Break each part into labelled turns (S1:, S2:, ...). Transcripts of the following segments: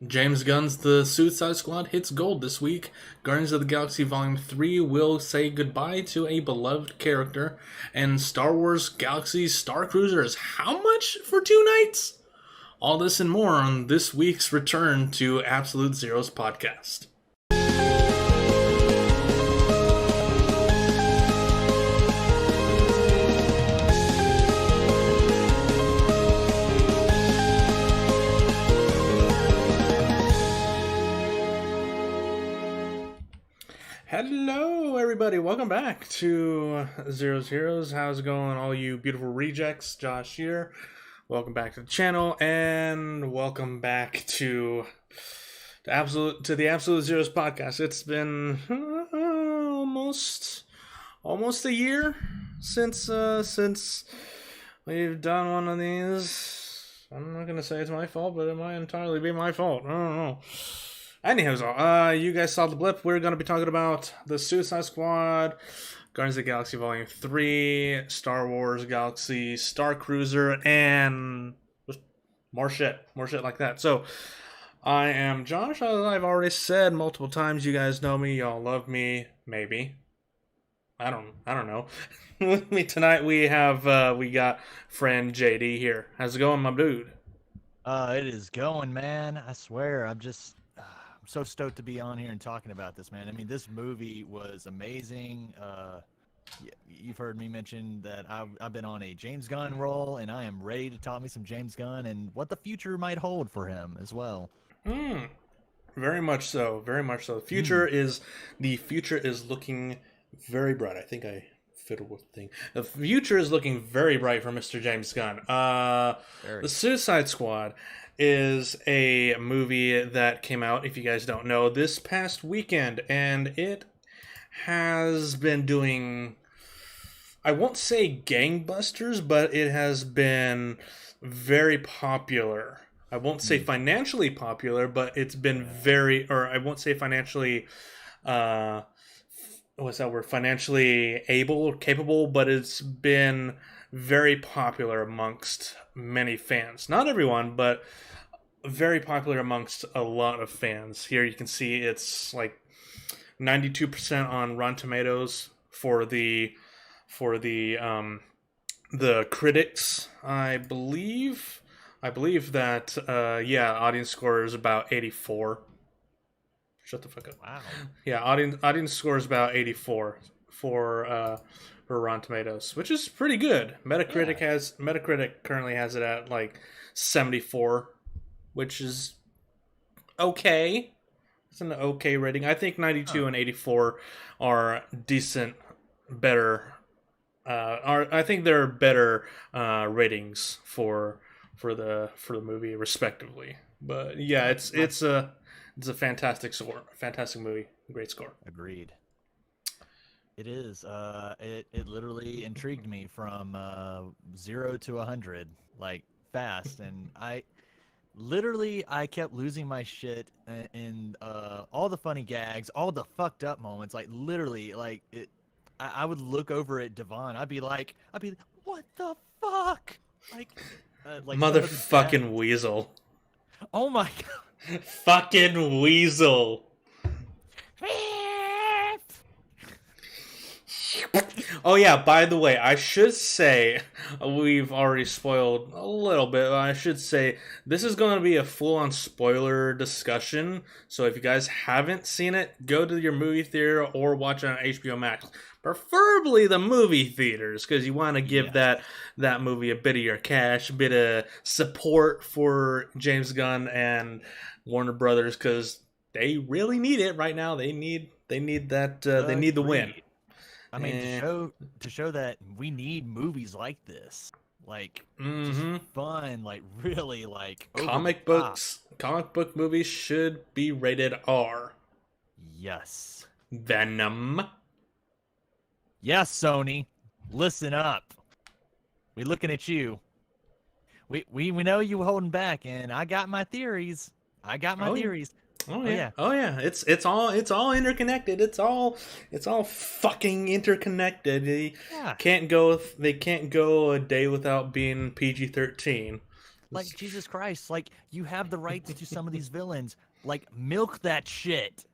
S1: James Gunn's The Suicide Squad hits gold this week. Guardians of the Galaxy Vol.3 will say goodbye to a beloved character. And Star Wars Galaxy Starcruiser is how much for 2 nights? All this and more on this week's return to Absolute Zero's podcast. Hello, everybody. Welcome back to Zero's Heroes. How's it going, all you beautiful rejects? Josh here. Welcome back to the channel, and welcome back to the Absolute Zeros podcast. It's been almost a year since we've done one of these. I'm not gonna say it's my fault, but it might entirely be my fault. I don't know. Anyhow, you guys saw the blip. We're going to be talking about the Suicide Squad, Guardians of the Galaxy Vol.3, Star Wars Galaxy Starcruiser, and more shit like that. So, I am Josh. As I've already said multiple times, you guys know me, y'all love me, maybe. I don't know. With me tonight, we got friend JD here. How's it going, my dude?
S2: It is going, man. I swear, I'm so stoked to be on here and talking about this, man. I mean, this movie was amazing. You've heard me mention that I've been on a James Gunn roll, and I am ready to talk me some James Gunn and what the future might hold for him as well.
S1: Very much so. The future is looking very bright. I think I fiddled with the thing. The future is looking very bright for Mr. James Gunn. The Suicide Squad is a movie that came out, if you guys don't know, this past weekend, and it has been doing, I won't say gangbusters, but it has been very popular. I won't say financially popular, but it's been I won't say financially, what's that word? Financially able or capable, but it's been very popular amongst many fans. Not everyone, but very popular amongst a lot of fans. Here you can see it's like 92% on Rotten Tomatoes for the critics. I believe that audience score is about 84. Shut the fuck up.
S2: Wow.
S1: Yeah, audience score is about 84 for Rotten Tomatoes, which is pretty good. Metacritic currently has it at like 74, which is okay. It's an okay rating. I think 92 and 84 are decent, better. I think they're better ratings for the movie, respectively. But yeah, it's a fantastic score, fantastic movie, great score.
S2: Agreed. It is. It literally intrigued me from 0 to 100, like fast, and I kept losing my shit in all the funny gags, all the fucked up moments. Like literally, like it. I would look over at Devon. I'd be like, what the fuck? Like
S1: motherfucking weasel.
S2: Oh my god.
S1: Fucking weasel. Oh yeah, by the way, I should say, we've already spoiled a little bit, but I should say this is going to be a full-on spoiler discussion, so if you guys haven't seen it, go to your movie theater or watch it on HBO Max. Preferably the movie theaters, because you want to give that movie a bit of your cash, a bit of support for James Gunn and Warner Brothers, because they really need it right now. They need that. They need the win.
S2: I mean, to show that we need movies like this, like just fun, like really like
S1: comic book movies should be rated R.
S2: Yes.
S1: Venom.
S2: Yes, Sony. Listen up. We looking at you. We know you holding back, and I got my theories. Theories.
S1: Oh yeah. It's all interconnected. It's all fucking interconnected. They can't go a day without being PG-13.
S2: Like Jesus Christ, like you have the rights to some of these villains. Like milk that shit.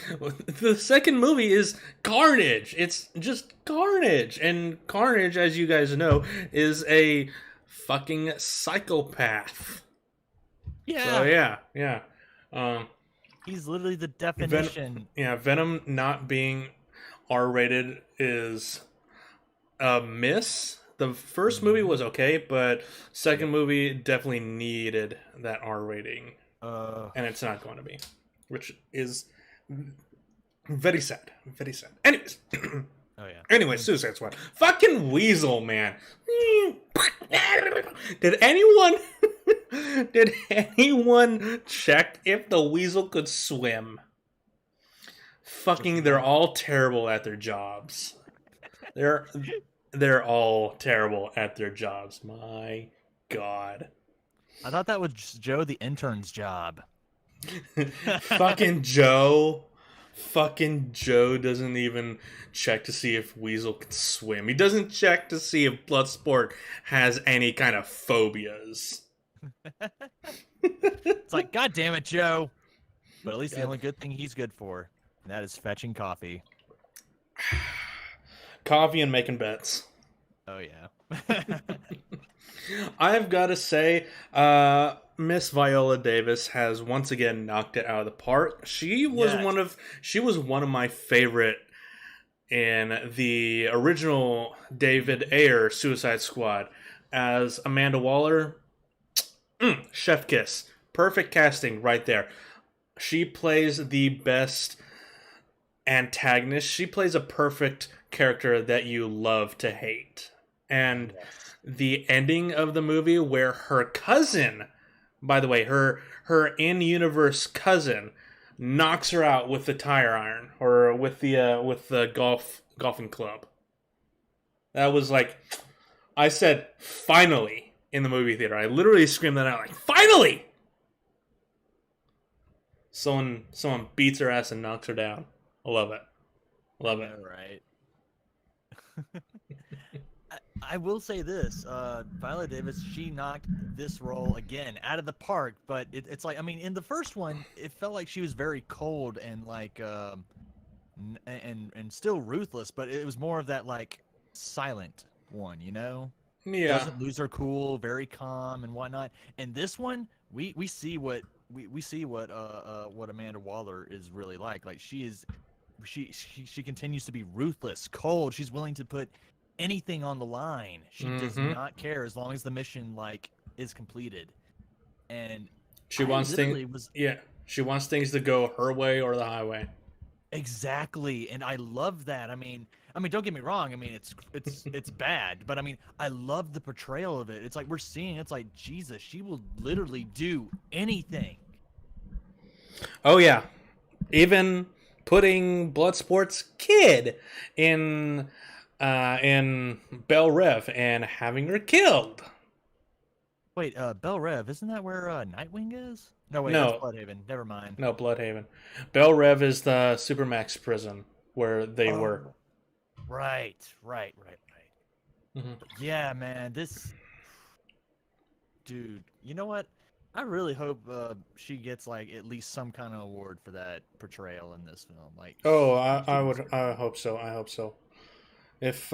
S1: The second movie is Carnage. It's just Carnage. And Carnage, as you guys know, is a fucking psychopath. So
S2: Yeah.
S1: yeah. Um,
S2: He's literally the
S1: Venom,
S2: definition.
S1: Venom not being R-rated is a miss. The first movie was okay, but second movie definitely needed that R rating, and it's not going to be, which is very sad. Very sad. Anyways.
S2: Oh yeah.
S1: Anyway, Suicide Squad. Fucking Weasel, man. Did anyone did anyone check if the Weasel could swim? Fucking they're all terrible at their jobs. They're all terrible at their jobs. My God.
S2: I thought that was Joe the intern's job.
S1: Fucking Joe. Fucking Joe doesn't even check to see if Weasel can swim. He doesn't check to see if Bloodsport has any kind of phobias.
S2: It's like, God damn it, Joe. But at least the only good thing he's good for, and that is fetching coffee.
S1: Coffee and making bets.
S2: Oh yeah.
S1: I've got to say, Miss Viola Davis has once again knocked it out of the park. She was one of my favorite in the original David Ayer Suicide Squad as Amanda Waller. Chef kiss. Perfect casting right there. She plays the best antagonist. She plays a perfect character that you love to hate. And the ending of the movie where her cousin, by the way, her in-universe cousin knocks her out with the tire iron or with the golfing club. That was like, I said finally in the movie theater. I literally screamed that out like, finally! Someone beats her ass and knocks her down. I love it. Love it.
S2: All right. I will say this, Viola Davis, she knocked this role again out of the park, but it's like, I mean, in the first one, it felt like she was very cold and like, and still ruthless, but it was more of that like silent one, you know?
S1: Yeah.
S2: Doesn't lose her cool, very calm and whatnot. And this one, we see what what Amanda Waller is really like. Like she continues to be ruthless, cold. She's willing to put anything on the line. She does not care as long as the mission like is completed. And
S1: she wants things. She wants things to go her way or the highway.
S2: Exactly, and I love that. I mean, don't get me wrong. I mean, it's bad, but I mean, I love the portrayal of it. It's like we're seeing. It's like Jesus. She will literally do anything.
S1: Oh yeah, even putting Bloodsport's kid in Belle Rev and having her killed.
S2: Wait, Belle Rev, isn't that where Nightwing is? No, wait,
S1: no.
S2: That's Bloodhaven. Never mind.
S1: No, Bloodhaven. Belle Rev is the Supermax prison where they were.
S2: Right. Mm-hmm. Yeah, man, this dude. You know what? I really hope she gets like at least some kind of award for that portrayal in this film. Like,
S1: I hope so. I hope so. If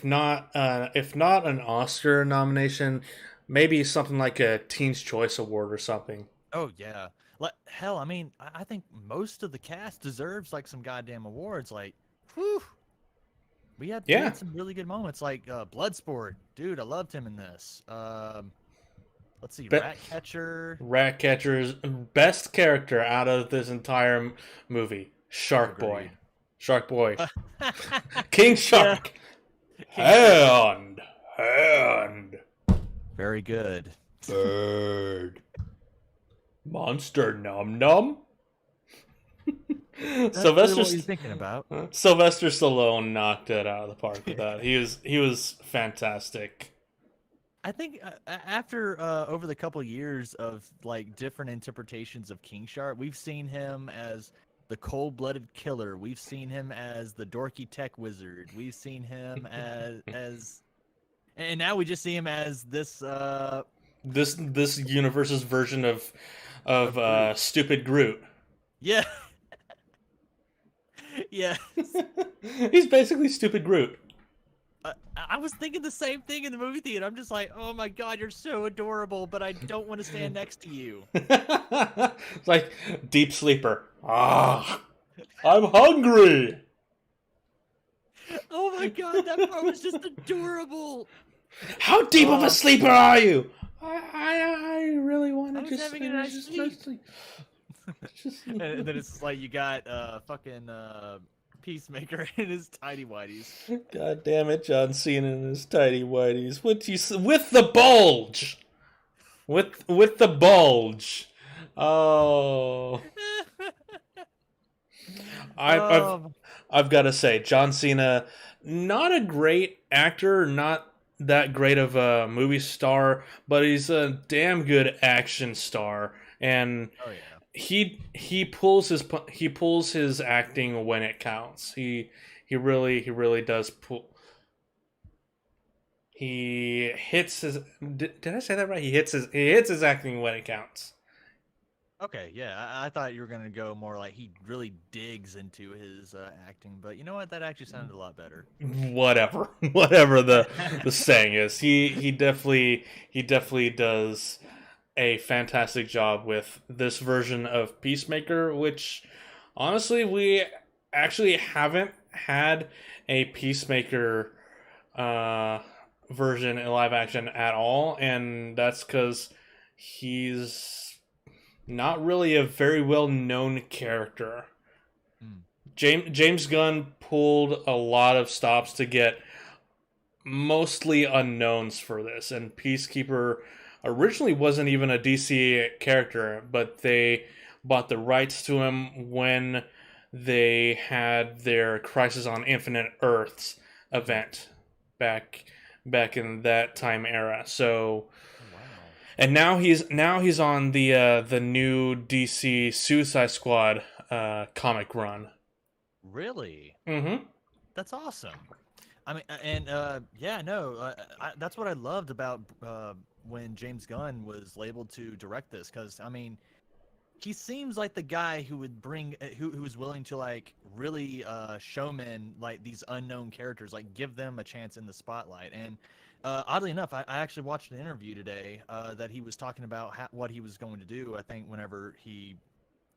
S1: not an Oscar nomination, maybe something like a Teen's Choice Award or something.
S2: Oh yeah, hell, I mean, I think most of the cast deserves like some goddamn awards. Like, whew, we had some really good moments. Like Bloodsport, dude, I loved him in this. Let's see, Ratcatcher.
S1: Ratcatcher's best character out of this entire movie, Shark Boy. Shark Boy. King Shark. Yeah. Hand.
S2: Very good.
S1: Bird. Monster Num Num.
S2: Sylvester, what are you thinking about?
S1: Sylvester Stallone knocked it out of the park with that. He was fantastic.
S2: I think after over the couple years of like different interpretations of King Shark, we've seen him as the cold-blooded killer. We've seen him as the dorky tech wizard. We've seen him as and now we just see him as this
S1: This universe's version of
S2: Groot.
S1: stupid Groot.
S2: Yeah. Yes.
S1: He's basically stupid Groot.
S2: I was thinking the same thing in the movie theater. I'm just like, oh my god, you're so adorable, but I don't want to stand next to you.
S1: It's like deep sleeper. Ah, I'm hungry.
S2: Oh my god, that part was just adorable.
S1: How deep of a sleeper are you? I really want
S2: I
S1: to
S2: was
S1: just
S2: having a nice sleep. And then it's like you got fucking Peacemaker in his tidy whities.
S1: God damn it, John Cena and his tidy whities. With the bulge, with the bulge. Oh, I've got to say, John Cena, not a great actor, not that great of a movie star, but he's a damn good action star, and
S2: Oh yeah.
S1: he pulls his acting when it counts. He really does pull. He hits his. Did I say that right? He hits his acting when it counts.
S2: Okay, yeah, I thought you were gonna go more like he really digs into his acting, but you know what? That actually sounded a lot better.
S1: Whatever the saying is, he definitely does a fantastic job with this version of Peacemaker, which honestly we actually haven't had a Peacemaker version in live action at all, and that's because he's not really a very well known character.
S2: Mm.
S1: James Gunn pulled a lot of stops to get mostly unknowns for this, and Peacekeeper originally wasn't even a DC character, but they bought the rights to him when they had their Crisis on Infinite Earths event back in that time era. So,
S2: Wow.
S1: and now he's on the new DC Suicide Squad comic run.
S2: Really?
S1: Mm-hmm.
S2: That's awesome. I mean, and yeah, no, that's what I loved about when James Gunn was labeled to direct this, because I mean, he seems like the guy who would bring, who was willing to like really showman like these unknown characters, like give them a chance in the spotlight. And oddly enough, I actually watched an interview today that he was talking about what he was going to do. I think whenever he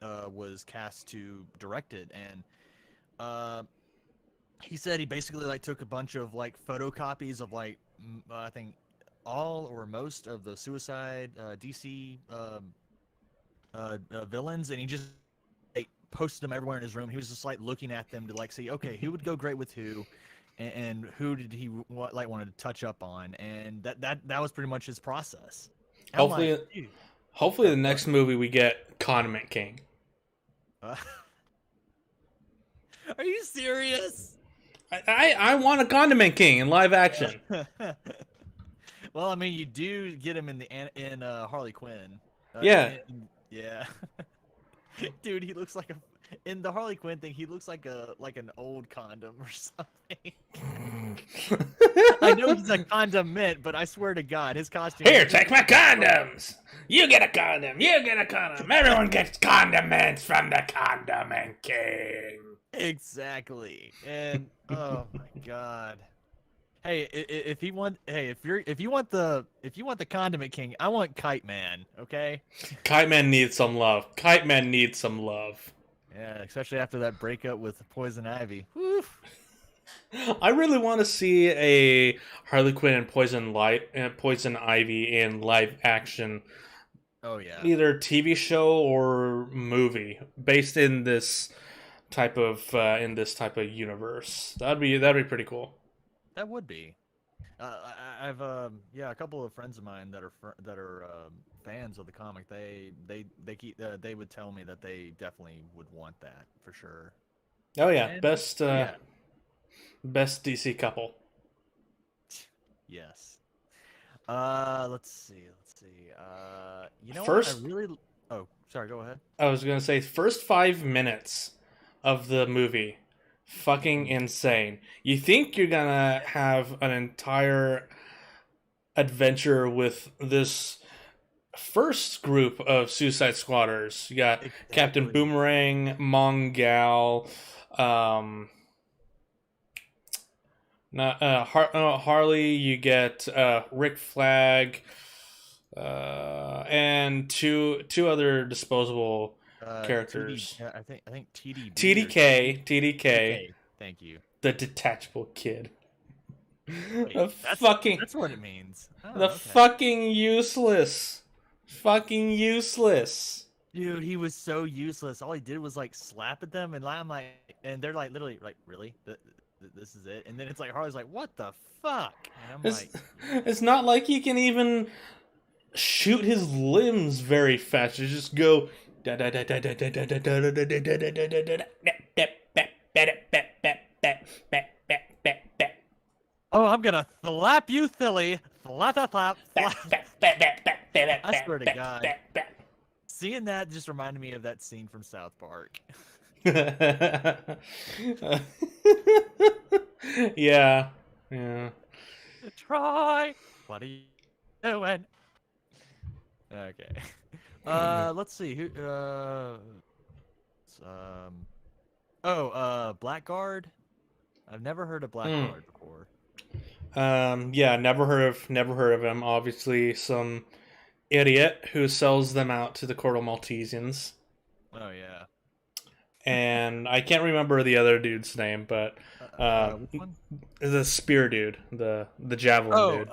S2: was cast to direct it, and he said he basically like took a bunch of like photocopies of like I think all or most of the Suicide DC villains, and he just like posted them everywhere in his room. He was just like looking at them to like see, okay, who would go great with who, and who did he like wanted to touch up on, and that was pretty much his process. And I'm
S1: Hopefully,
S2: like, dude,
S1: hopefully the next movie we get Condiment King.
S2: uh, are you serious?
S1: I want a Condiment King in live action.
S2: Well, I mean, you do get him in Harley Quinn.
S1: Yeah.
S2: Yeah. Dude, he looks like in the Harley Quinn thing. He looks like an old condom or something. I know he's a condiment, but I swear to God, his costume.
S1: Here, take my condoms. You get a condom. You get a condom. Everyone gets condiments from the Condiment King.
S2: Exactly. And oh my God. Hey, if you want the Condiment King, I want Kite Man. Okay.
S1: Kite Man needs some love. Kite Man needs some love.
S2: Yeah, especially after that breakup with Poison Ivy. Woo.
S1: I really want to see a Harley Quinn and Poison Ivy in live action.
S2: Oh yeah.
S1: Either TV show or movie based in this type of universe. That'd be pretty cool.
S2: That would be. I've yeah, a couple of friends of mine that are fans of the comic. They would tell me that they definitely would want that for sure.
S1: Oh yeah,
S2: And,
S1: best
S2: yeah.
S1: best DC couple.
S2: Yes. Let's see. You know
S1: First,
S2: what? I really. Oh, sorry. Go ahead.
S1: I was gonna say first 5 minutes of the movie, fucking insane. You think you're gonna have an entire adventure with this first group of Suicide Squatters. You got Captain
S2: Exactly.
S1: Boomerang, Mongal, um, not Harley. You get Rick Flag, and two other disposable
S2: TD.
S1: characters.
S2: I think TDB or
S1: TDK, TDK,
S2: TDK. Thank you.
S1: the detachable kid.
S2: Wait,
S1: The
S2: that's
S1: fucking,
S2: that's what it means.
S1: the
S2: Oh, okay.
S1: fucking useless, fucking useless.
S2: Dude, he was so useless. All he did was like slap at them, and I'm like, and they're like literally like, really? This is it? And then it's like Harley's like, what the fuck? And I'm
S1: It's
S2: like,
S1: it's not like he can even shoot his limbs very fast. You just go.
S2: oh, I'm gonna slap you, silly. Slap, slap, slap, slap. I swear to God, seeing that just reminded me of that scene from South Park.
S1: Yeah, yeah.
S2: Try. What are you doing? Okay. Let's see who. Blackguard. I've never heard of
S1: Mm.
S2: Blackguard before.
S1: Yeah, never heard of him. Obviously, some idiot who sells them out to the Cortal Maltesians.
S2: Oh yeah.
S1: And I can't remember the other dude's name, but
S2: Which one?
S1: the spear dude, the javelin
S2: Oh,
S1: dude.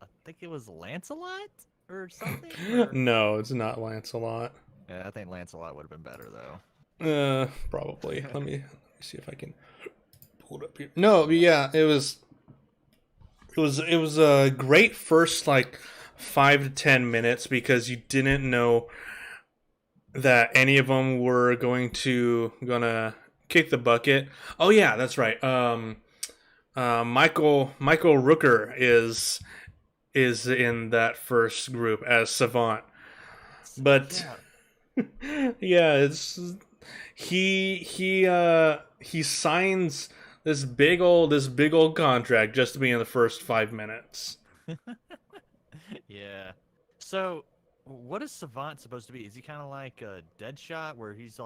S2: I think it was Lancelot or something. Or...
S1: No, it's not Lancelot.
S2: Yeah, I think Lancelot would have been better though.
S1: Probably. Let me see if I can pull it up here. No, but yeah, it was a great first like 5 to 10 minutes because you didn't know that any of them were gonna kick the bucket. Oh yeah, that's right. Michael Rooker is in that first group as Savant, but
S2: Yeah.
S1: yeah, it's he signs this big old contract just to be in the first 5 minutes.
S2: Yeah. So, what is Savant supposed to be? Is he kind of like a Deadshot, where he's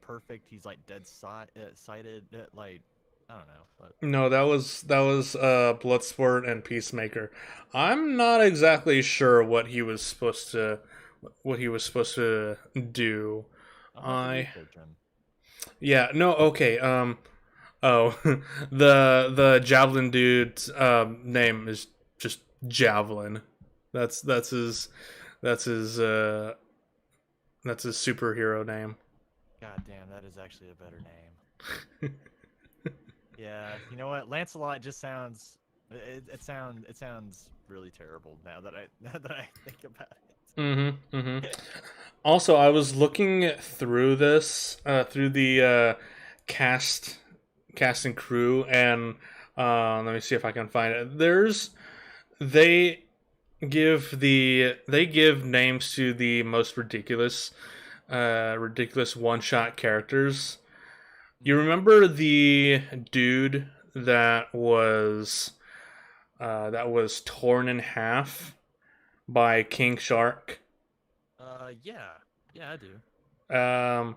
S2: perfect, he's like sighted, like I don't know, but
S1: No, that was Bloodsport and Peacemaker. I'm not exactly sure what he was supposed to do.
S2: I'll have to
S1: I
S2: research him.
S1: Yeah, no, okay. Oh, the Javelin dude's name is just Javelin. That's his that's his uh that's his superhero name.
S2: God damn, that is actually a better name. Yeah, you know what? Lancelot just sounds. It sounds really terrible now that I think about it.
S1: Mm-hmm. Also, I was looking through this, through the cast and crew, and let me see if I can find it. They they give names to the most ridiculous one shot characters. You remember the dude that was torn in half by King Shark?
S2: Yeah, yeah, I do.
S1: Um,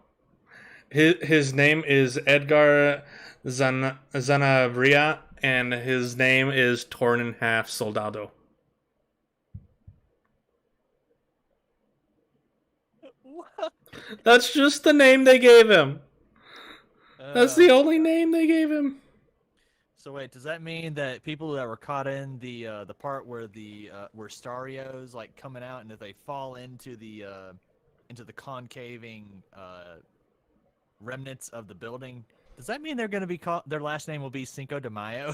S1: his name is Edgar Zanabria, and his name is Torn in Half Soldado.
S2: What?
S1: That's just the name they gave him. That's
S2: Uh,
S1: the only name they gave him.
S2: so wait, does that mean that people that were caught in the part where the where Stario's like coming out, and if they fall into the concaving remnants of the building, does that mean they're going to be called? Their last name will be Cinco de Mayo.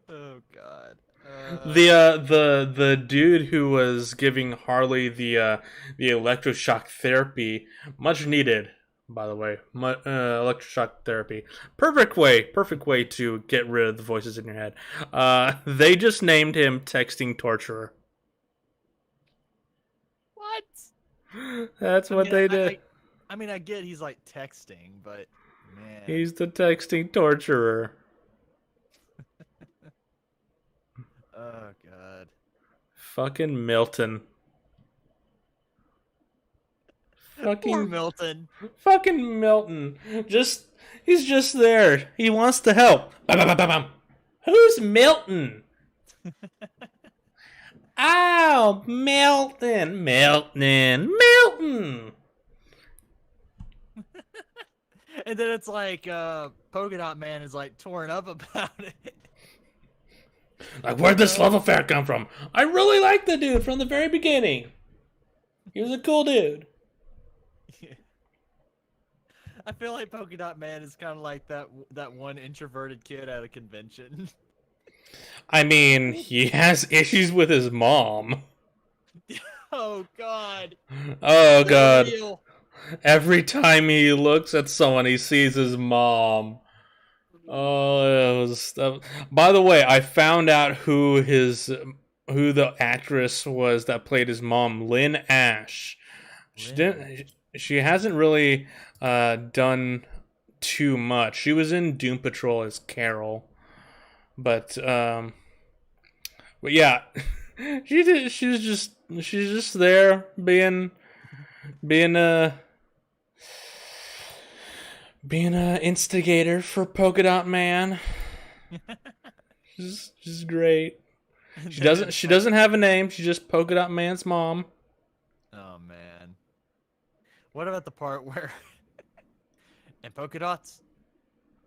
S2: Oh God.
S1: The dude who was giving Harley the electroshock therapy, much needed, by the way. Electroshock therapy, perfect way to get rid of the voices in your head. They just named him Texting Torturer.
S2: What?
S1: That's
S2: I
S1: what
S2: mean,
S1: they did.
S2: I mean, I get he's like texting, but man,
S1: He's the texting torturer.
S2: oh god,
S1: Fucking Milton.
S2: poor
S1: Fucking
S2: Milton.
S1: fucking Milton. He's just there. He wants to help. Bam, bam, bam, bam. Who's Milton? Oh, Milton. Milton.
S2: And then it's like Polka Dot Man is like torn up about it.
S1: Like, where'd this love affair come from? I really liked the dude from the very beginning. He was a cool dude.
S2: I feel like Polka Dot Man is kind of like that one introverted kid at a convention.
S1: I mean, he has issues with his mom.
S2: Oh god.
S1: Oh,
S2: They're
S1: God.
S2: real.
S1: Every time he looks at someone, he sees his mom. Oh, by the way, I found out who the actress was that played his mom, Lynn Ash. She hasn't really done too much. She was in Doom Patrol as Carol, but yeah, she's just there being a instigator for Polka Dot Man. She's great. She doesn't have a name. She's just Polka Dot Man's mom.
S2: Oh man. What about the part where and polka dots?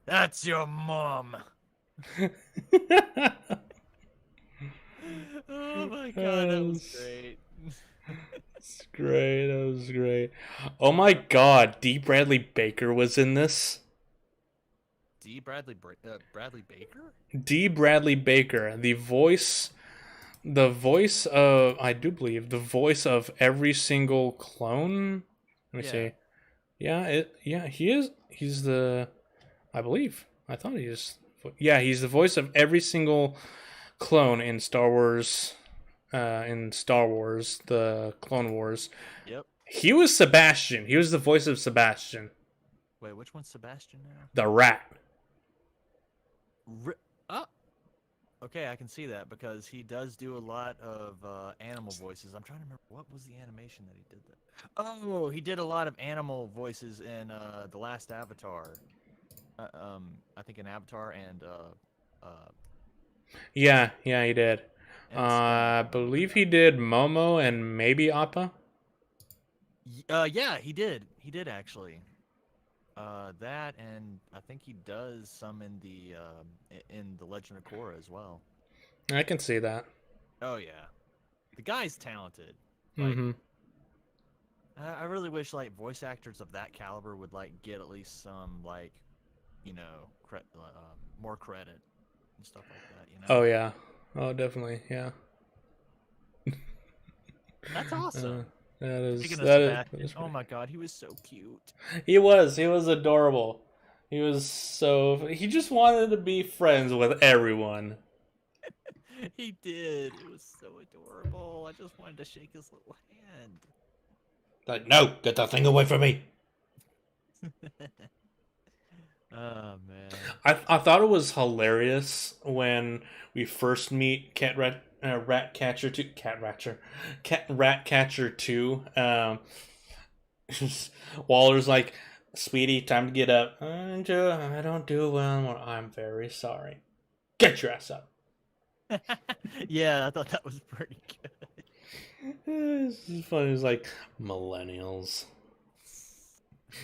S2: That's your mom. Oh my god, that was great.
S1: It's great. That was great. Oh my god, D. Bradley Baker was in this.
S2: Bradley Baker?
S1: D. Bradley Baker, the voice of, I do believe, the voice of every single clone. Let me see. Yeah, he is. He's the, I believe. I thought he is. Yeah, he's the voice of every single clone in Star Wars. The Clone Wars.
S2: Yep.
S1: He was Sebastian. He was the voice of Sebastian.
S2: Wait, which one's Sebastian now?
S1: The rat.
S2: Oh. Okay, I can see that because he does do a lot of animal voices. I'm trying to remember what was the animation that he did that. Oh, he did a lot of animal voices in the last Avatar. I think in Avatar and
S1: Yeah, he did. I believe he did Momo and maybe Appa.
S2: Yeah, he did. He did actually. That and I think he does some in the Legend of Korra as well.
S1: I can see that.
S2: Oh yeah, the guy's talented. Like, I really wish like voice actors of that caliber would like get at least some like, more credit and stuff like that. You know.
S1: Oh yeah. Oh definitely. Yeah.
S2: That's awesome.
S1: That is.
S2: Oh my god, he was so cute.
S1: He was adorable. He just wanted to be friends with everyone.
S2: He did. It was so adorable. I just wanted to shake his little hand.
S1: Like, no, get that thing away from me.
S2: Oh man.
S1: I thought it was hilarious when we first meet Ratcatcher 2. Waller's like, sweetie, time to get up. I don't do well. I'm very sorry. Get your ass up.
S2: Yeah, I thought that was pretty good.
S1: It's funny. It's like millennials.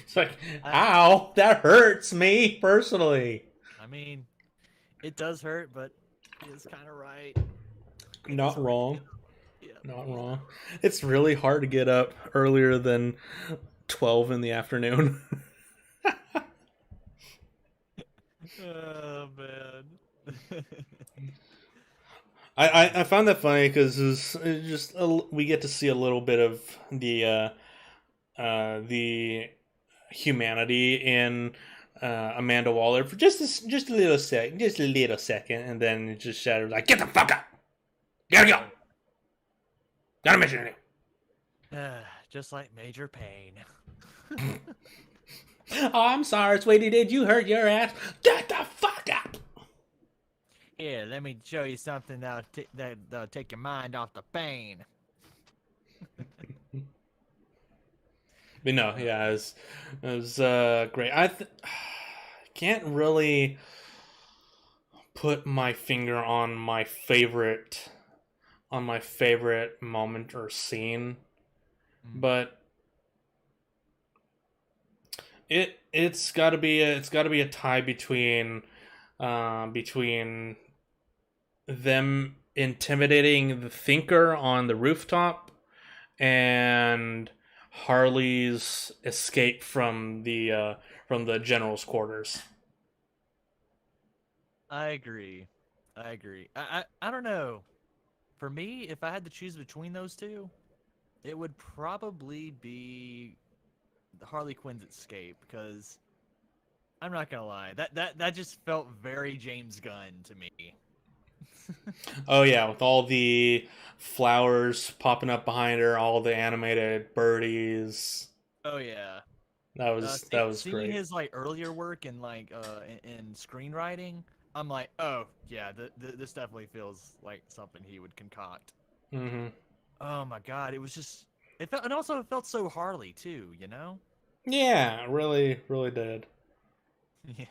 S1: It's like, ow, that hurts me personally.
S2: I mean, it does hurt, but it's kind of right.
S1: Not wrong.
S2: Yeah.
S1: Not wrong. It's really hard to get up earlier than 12 in the afternoon.
S2: Oh man.
S1: I found that funny because it's just we get to see a little bit of the humanity in Amanda Waller for just a little second, and then it just shattered like, get the fuck up, gotta go, got a mission to do.
S2: Just like Major Payne.
S1: Oh, I'm sorry, sweetie. Did you hurt your ass? Get the fuck up.
S2: Here, let me show you something that'll take your mind off the pain.
S1: But no,
S2: Uh,
S1: yeah, it was great. Can't really put my finger on my favorite moment or scene,
S2: mm,
S1: but it's got to be a tie between them intimidating the Thinker on the rooftop and Harley's escape from the general's quarters.
S2: I agree. I agree. I don't know. For me, if I had to choose between those two, it would probably be Harley Quinn's escape because I'm not gonna lie, that just felt very James Gunn to me.
S1: Oh yeah, with all the flowers popping up behind her, all the animated birdies.
S2: Oh yeah.
S1: That was
S2: Seeing
S1: great.
S2: his like earlier work in like in screenwriting, I'm like, oh yeah, this definitely feels like something he would concoct.
S1: Hmm.
S2: Oh my god, it was just it felt, and also it felt so Harley too, you know?
S1: Yeah, really, really did.
S2: Yeah.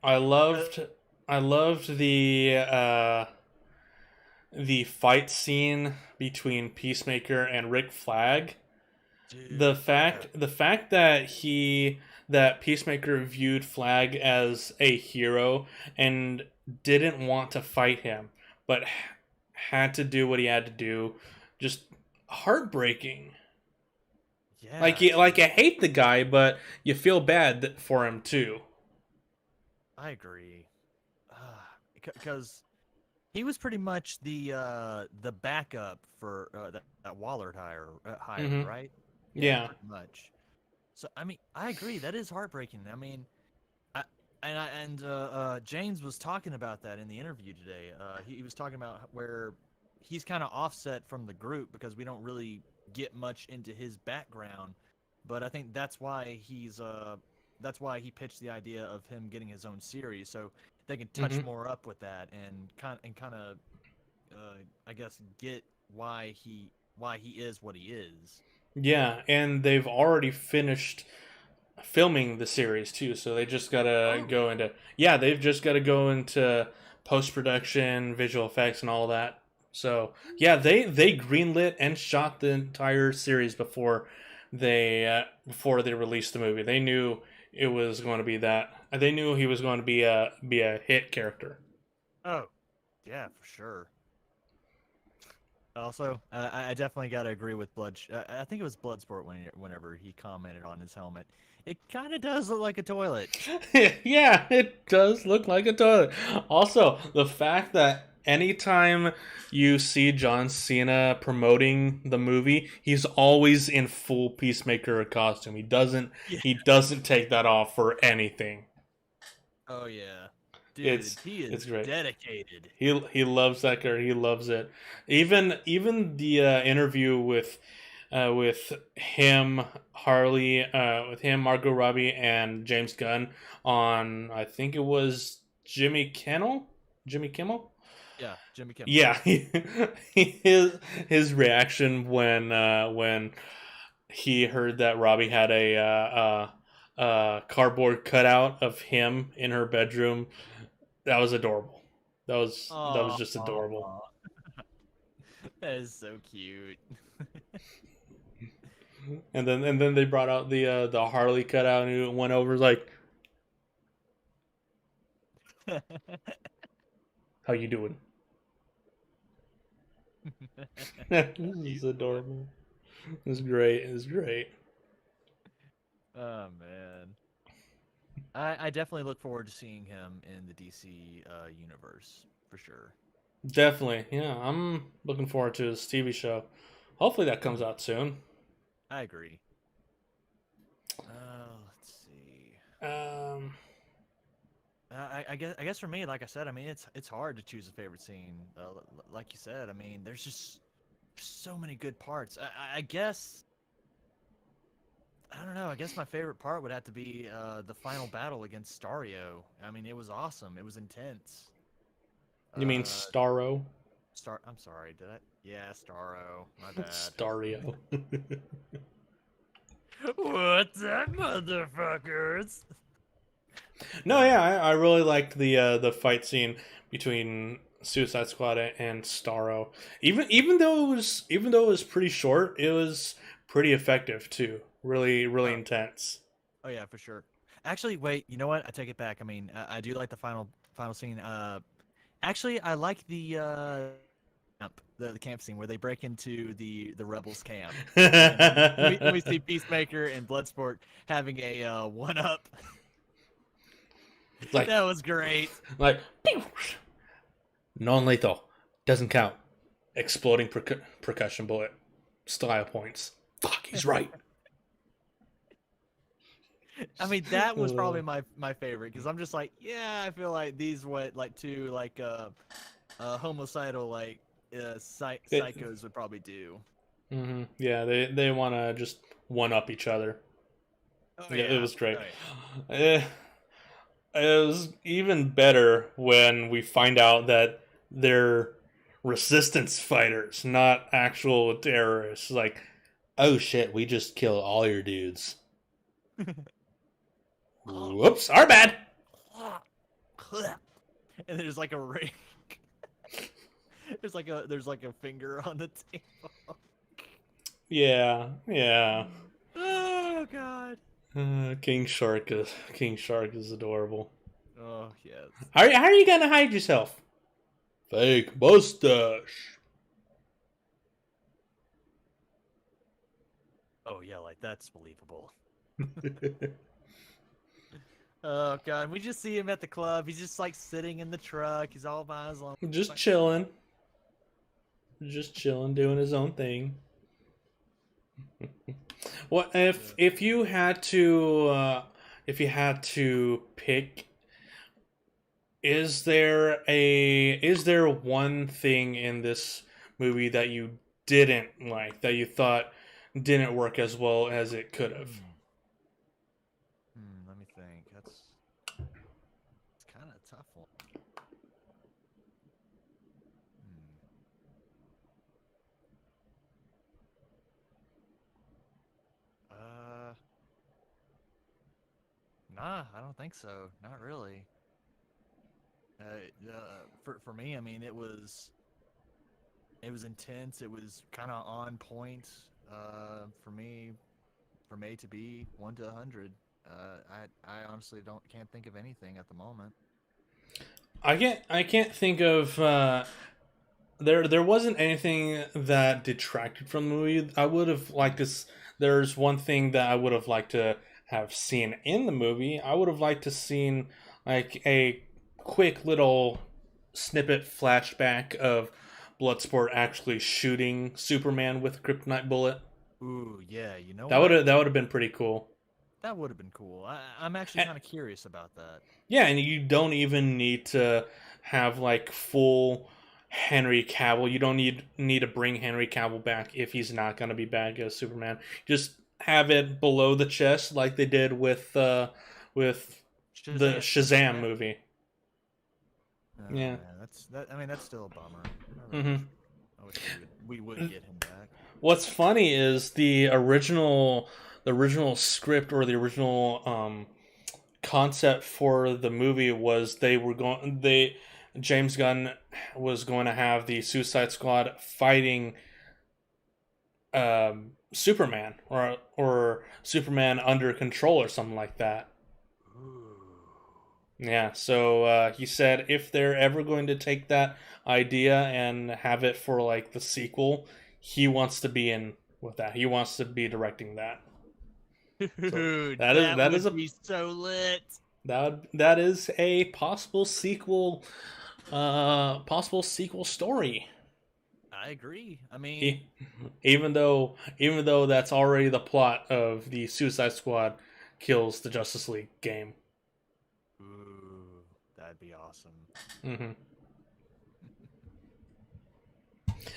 S1: I
S2: Uh,
S1: loved I loved the fight scene between Peacemaker and Rick Flag.
S2: dude,
S1: The fact that Peacemaker viewed Flag as a hero and didn't want to fight him, but had to do what he had to do, just heartbreaking.
S2: yeah,
S1: Like
S2: dude,
S1: I hate the guy, but you feel bad for him too.
S2: I agree. Because he was pretty much the backup for that Waller hire,
S1: Hmm.
S2: right? Yeah,
S1: Yeah.
S2: pretty much. So I mean, I agree. That is heartbreaking. I mean, James was talking about that in the interview today. He was talking about where he's kind of offset from the group because we don't really get much into his background. But I think that's why he pitched the idea of him getting his own series, so they can touch
S1: Hmm.
S2: more up with that and kind of I guess get why he is what he is.
S1: Yeah, and they've already finished filming the series too, so they just gotta
S2: Oh,
S1: go into yeah, they've just gotta go into post production, visual effects, and all that. So yeah, they greenlit and shot the entire series before they released the movie. They knew it was going to be that. They knew he was going to be a hit character.
S2: oh, yeah, for sure. Also, I definitely got to agree with I think it was Bloodsport whenever he commented on his helmet. It kind of does look like a toilet.
S1: Yeah, it does look like a toilet. Also, the fact that anytime you see John Cena promoting the movie, he's always in full Peacemaker costume. He doesn't
S2: Yeah.
S1: he doesn't take that off for anything.
S2: Oh yeah, dude,
S1: It's
S2: he is
S1: it's great.
S2: dedicated.
S1: He loves that character. He loves it. Even the interview with him, Harley, with him, Margot Robbie, and James Gunn on I think it was Jimmy Kimmel.
S2: Yeah, Jimmy Kimmel.
S1: Yeah, his reaction when he heard that Robbie had a cardboard cutout of him in her bedroom. That was adorable. That was
S2: Oh,
S1: just adorable.
S2: that is so cute.
S1: And then they brought out the Harley cutout and it went over like, "How you doing?" This is
S2: Cute boy.
S1: adorable. It's great. It's great.
S2: Oh man, I definitely look forward to seeing him in the DC universe for sure.
S1: Definitely. Yeah, I'm looking forward to his TV show. Hopefully that comes
S2: Mhm.
S1: out soon.
S2: I agree. Let's see.
S1: Um,
S2: I guess for me, like I said, I mean it's hard to choose a favorite scene. Like you said, I mean there's just so many good parts. I guess I don't know. know. I guess my favorite part would have to be the final battle against Stario. I mean, it was awesome. It was intense.
S1: You mean
S2: Uh,
S1: Starro?
S2: I'm sorry. Did I? Yeah, Starro. My bad.
S1: Stario.
S2: What's that, motherfuckers?
S1: No, yeah, I really liked the fight scene between Suicide Squad and Starro. Even though it was pretty short, it was pretty effective too. Really
S2: Oh,
S1: intense.
S2: oh yeah, for sure. Actually, wait. You know what? I take it back. I mean, I do like the final scene. Actually, I like the camp scene where they break into the rebels camp, and we see Peacemaker and Bloodsport having a one up.
S1: like
S2: That was great.
S1: like non-lethal doesn't count. Exploding percussion bullet style points. Fuck, he's right.
S2: I mean, that was probably my favorite because I'm just like, yeah, I feel like these two homicidal psychos would probably do.
S1: Yeah, they want to just one up each other.
S2: Oh
S1: Yeah, it
S2: yeah.
S1: was great.
S2: Oh, yeah.
S1: It was even better when we find out that they're resistance fighters, not actual terrorists. Like, oh shit, we just killed all your dudes. Whoops, our bad.
S2: And there's like a ring. there's like a finger on the table.
S1: Yeah.
S2: Oh god.
S1: King Shark is adorable.
S2: Oh yes.
S1: How are you gonna hide yourself? Fake mustache.
S2: Oh yeah, like that's believable. Oh god, we just see him at the club. He's just like sitting in the truck. He's all by his own.
S1: Just chilling. Just chilling, doing his own thing. What if you had to pick? Is there one thing in this movie that you didn't like, that you thought didn't work as well as it could have?
S2: Let me think. It's kind of a tough one. Nah, I don't think so. Not really. For me, I mean, it was intense. It was kind of on point. For me, from A to B, 1 to 100. I honestly can't think of anything at the moment.
S1: I can't think of there wasn't anything that detracted from the movie. I would have liked this. There's one thing that I would have liked to have seen in the movie. I would have liked to seen like a quick little snippet flashback of Bloodsport actually shooting Superman with a kryptonite bullet.
S2: Ooh, yeah. You know
S1: That
S2: what?
S1: would have been pretty cool.
S2: That would have been cool. I'm actually kind of curious about that.
S1: Yeah, and you don't even need to have like full Henry Cavill. You don't need to bring Henry Cavill back if he's not going to be back as Superman. Just have it below the chest like they did with the Shazam movie.
S2: Oh,
S1: yeah,
S2: man, I mean, that's still a bummer. I wish we would get him back.
S1: What's funny is the original script, or the original concept for the movie was James Gunn was going to have the Suicide Squad fighting Superman, or Superman under control or something like that. Yeah, so he said if they're ever going to take that idea and have it for like the sequel, he wants to be in with that. He wants to be directing that.
S2: Dude, that would be so lit.
S1: That is a possible sequel story.
S2: I agree. I mean,
S1: even though that's already the plot of the Suicide Squad kills the Justice League game.
S2: Ooh, that'd be awesome.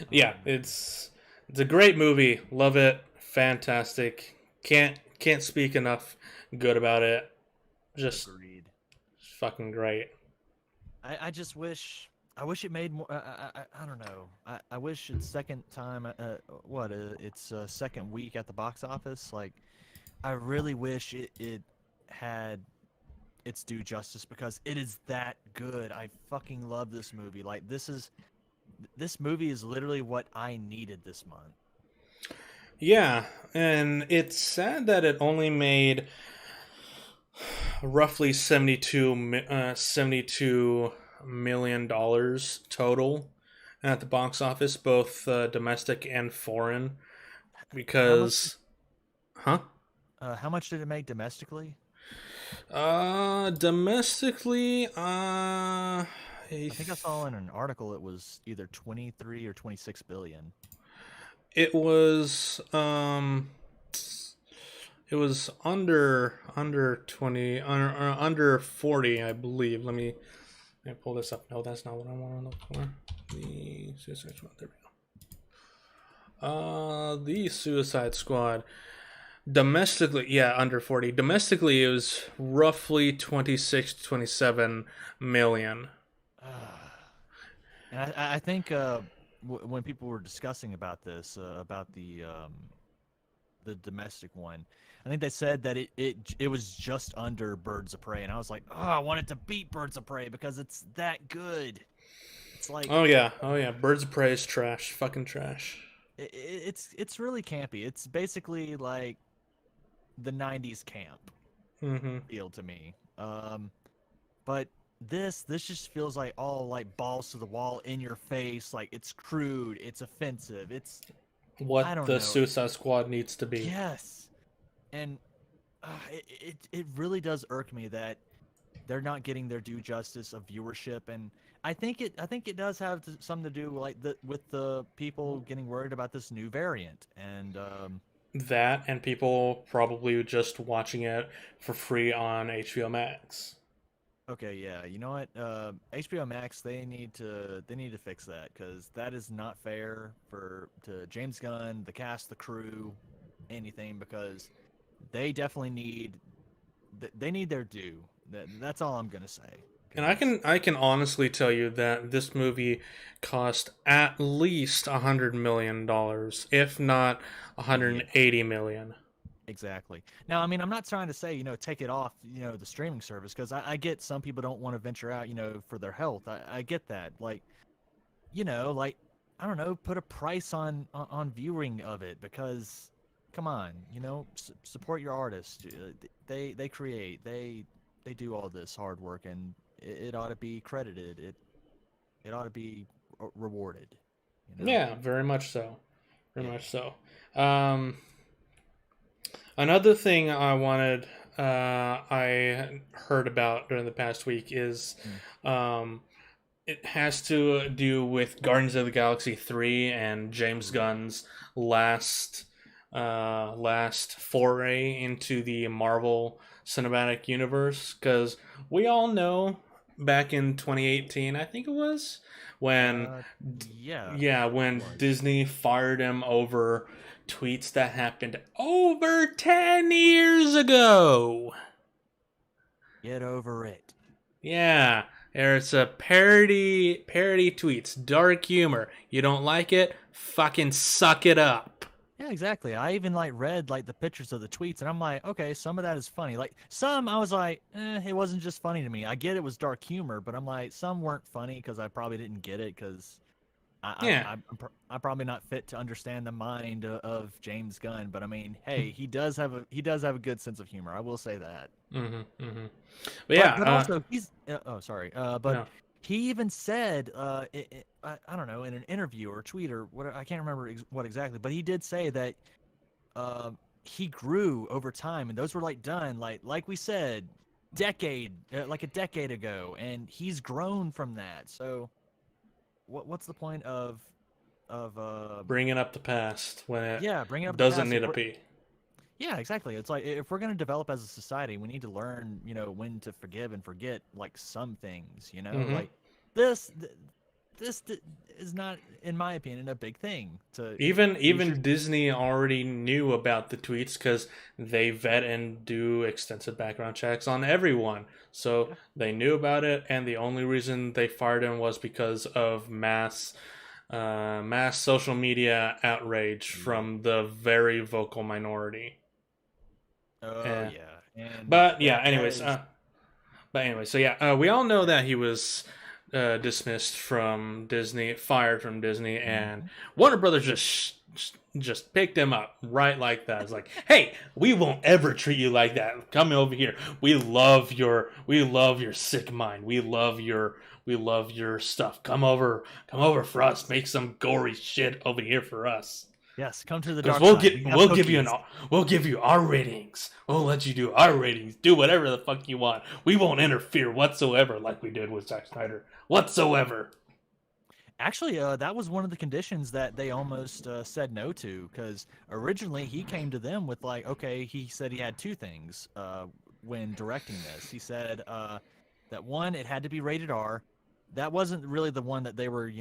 S1: Yeah, it's a great movie. Love it. Fantastic. Can't can't speak enough good about it. Just
S2: Agreed.
S1: fucking great.
S2: I just wish I wish it made more. I don't know. I wish its second time. Its second week at the box office. Like I really wish it had its due justice because it is that good. I fucking love this movie. Like this movie is literally what I needed this month.
S1: Yeah, and it's sad that it only made roughly 72 million dollars total at the box office, both domestic and foreign.
S2: How much?
S1: Because, huh?
S2: How much did it make domestically?
S1: Domestically,
S2: I think I saw in an article it was either 23 or 26 billion.
S1: it was it was under 20 under 40, I believe. Let me pull this up. No, that's not what I want to look for. The Suicide Squad. There we go. The Suicide Squad. Domestically, yeah, under 40. Domestically, it was roughly 26 to 27 million.
S2: And I think when people were discussing about this, about the domestic one, I think they said that it was just under Birds of Prey, and I was like, oh, I want it to beat Birds of Prey because it's that good. It's like,
S1: Oh yeah, oh yeah. Birds of Prey is trash. Fucking trash.
S2: it's really campy. It's basically like the '90s camp
S1: Mm-hmm.
S2: feel to me. But this just feels like all like balls to the wall in your face. Like it's crude, it's offensive, it's I
S1: What
S2: don't
S1: the
S2: know.
S1: Suicide Squad needs to be.
S2: Yes, and it really does irk me that they're not getting their due justice of viewership, and I think it does have something to do like with the people getting worried about this new variant, and
S1: That and people probably just watching it for free on HBO Max.
S2: okay, yeah, you know what? HBO Max, they need to fix that because that is not fair for to James Gunn, the cast, the crew, anything because they definitely they need their due. That's all I'm gonna say.
S1: And I
S2: Because
S1: can I can honestly tell you that this movie cost at least $100 million, if not
S2: yeah,
S1: 180 million.
S2: exactly. Now, I mean, I'm not trying to say take it off the streaming service because I get some people don't want to venture out for their health. I get that. Like I don't know, put a price on viewing of it because come on, support your artists. They create, they do all this hard work and it ought to be credited. It ought to be rewarded, you know.
S1: Yeah, very much so. Very
S2: Yeah.
S1: much so. Um, Another thing I heard about during the past week is
S2: Mm.
S1: um, it has to do with Guardians of the Galaxy 3 and James
S2: Ooh.
S1: Gunn's last foray into the Marvel Cinematic Universe. Because we all know back in 2018, I think it was, when
S2: Yeah,
S1: yeah,
S2: it
S1: when
S2: was.
S1: Disney fired him over tweets that happened over 10 years ago.
S2: Get over it.
S1: Yeah, there's a parody tweets, dark humor. You don't like it? Fucking suck it up.
S2: Yeah, exactly. I even like read like the pictures of the tweets, and I'm like, okay, some of that is funny. Like some, I was like, it wasn't just funny to me. I get it was dark humor, but I'm like, some weren't funny because I probably didn't get it because
S1: Yeah.
S2: I'm probably not fit to understand the mind of James Gunn. But I mean, hey, he does have a good sense of humor. I will say that.
S1: Mm-hmm. But
S2: But
S1: yeah,
S2: but also he's oh sorry but
S1: no.
S2: he even said I don't know in an interview or tweet or what I can't remember what exactly, but he did say that uh, he grew over time, and those were like done like we said like a decade ago, and he's grown from that. So what's the point of
S1: Bringing up the past when it
S2: yeah, bringing up the
S1: doesn't
S2: past
S1: need
S2: if
S1: to
S2: we're
S1: be.
S2: yeah, exactly. It's like if we're going to develop as a society, we need to learn when to forgive and forget like some things,
S1: Mm-hmm.
S2: like this is not, in my opinion, a big thing. To use your
S1: Even Disney already knew about the tweets because they vet and do extensive background checks on everyone. So
S2: yeah,
S1: they knew about it, and the only reason they fired him was because of mass social media outrage
S2: yep.
S1: from the very vocal minority.
S2: Oh
S1: Eh.
S2: yeah, and
S1: But yeah,
S2: that
S1: anyways,
S2: is
S1: so yeah, we all know that he was dismissed from Disney, fired from Disney, and
S2: mhm.
S1: Warner Brothers just picked him up right like that. It's like, hey, we won't ever treat you like that. Come over here. We love your sick mind. We love your stuff. Come over for us. Make some gory shit over here for us.
S2: Yes, come to the
S1: Because
S2: dark side. We have cookies.
S1: we'll give you our ratings. We'll let you do our ratings. Do whatever the fuck you want. We won't interfere whatsoever, like we did with Zack Snyder whatsoever.
S2: Actually, that was one of the conditions that they almost said no to, because originally he came to them with like, okay, he said he had two things when directing this. He said that one, it had to be rated R. That wasn't really the one that they were,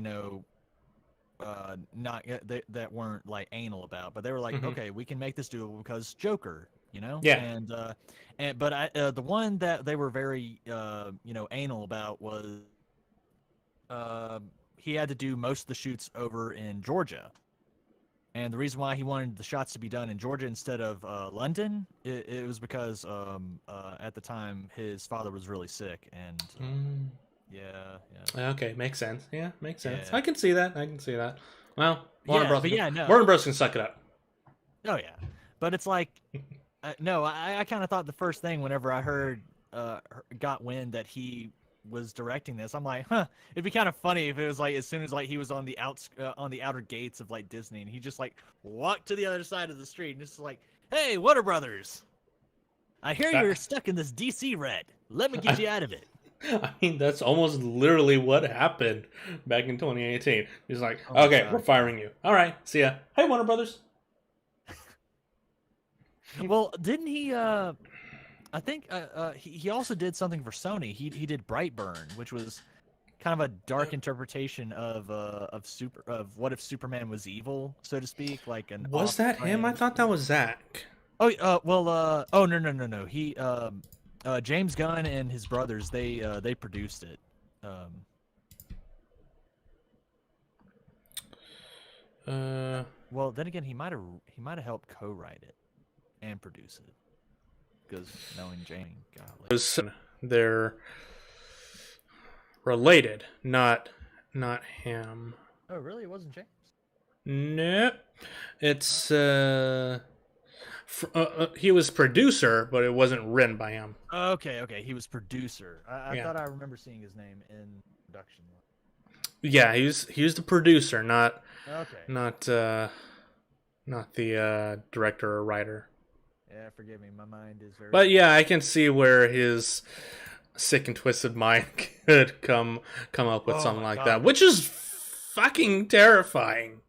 S2: not that weren't like anal about, but they were like,
S1: Hmm.
S2: okay, we can make this doable because Joker,
S1: Yeah.
S2: and but the one that they were very anal about was uh, he had to do most of the shoots over in Georgia. And the reason why he wanted the shots to be done in Georgia instead of London, it was because at the time his father was really sick, and
S1: Mm.
S2: yeah,
S1: Okay, makes sense. Yeah, makes sense.
S2: yeah,
S1: I can see that. I can see that. Well,
S2: but yeah, no,
S1: Warner Bros. Can suck it up.
S2: oh yeah, but it's like, no, I kind of thought the first thing whenever I heard got wind that he was directing this, I'm like, huh, it'd be kind of funny if it was like as soon as like he was on the on the outer gates of like Disney, and he just like walked to the other side of the street and just like, hey, Warner Brothers, I hear you're
S1: That,
S2: stuck in this DC red. Let me get you out of it.
S1: I mean, that's almost literally what happened back in 2018. He's like,
S2: Oh my
S1: okay, we're
S2: god.
S1: firing you. All right, see ya. Hey, Warner Brothers.
S2: Well, didn't he? I think he also did something for Sony. He did Brightburn, which was kind of a dark interpretation of what if Superman was evil, so to speak, like an
S1: Was that him? I
S2: off-brand.
S1: thought that was Zach.
S2: Oh, well, oh no. He James Gunn and his brothers, they produced it. Um,
S1: Uh,
S2: well, then again, he might have helped co-write it and produce it, because knowing Jane, golly.
S1: was they're related, not him.
S2: Oh, really? It wasn't James?
S1: Nope. It's he was producer, but it wasn't written by him.
S2: Okay. He was producer. I
S1: Yeah,
S2: thought I remember seeing his name in production.
S1: yeah. He was the producer,
S2: Okay.
S1: not not the director or writer.
S2: Yeah, forgive me. My mind is very
S1: But
S2: bad.
S1: yeah, I can see where his sick and twisted mind could come up with
S2: Oh
S1: something
S2: my
S1: like that,
S2: god.
S1: which is fucking terrifying.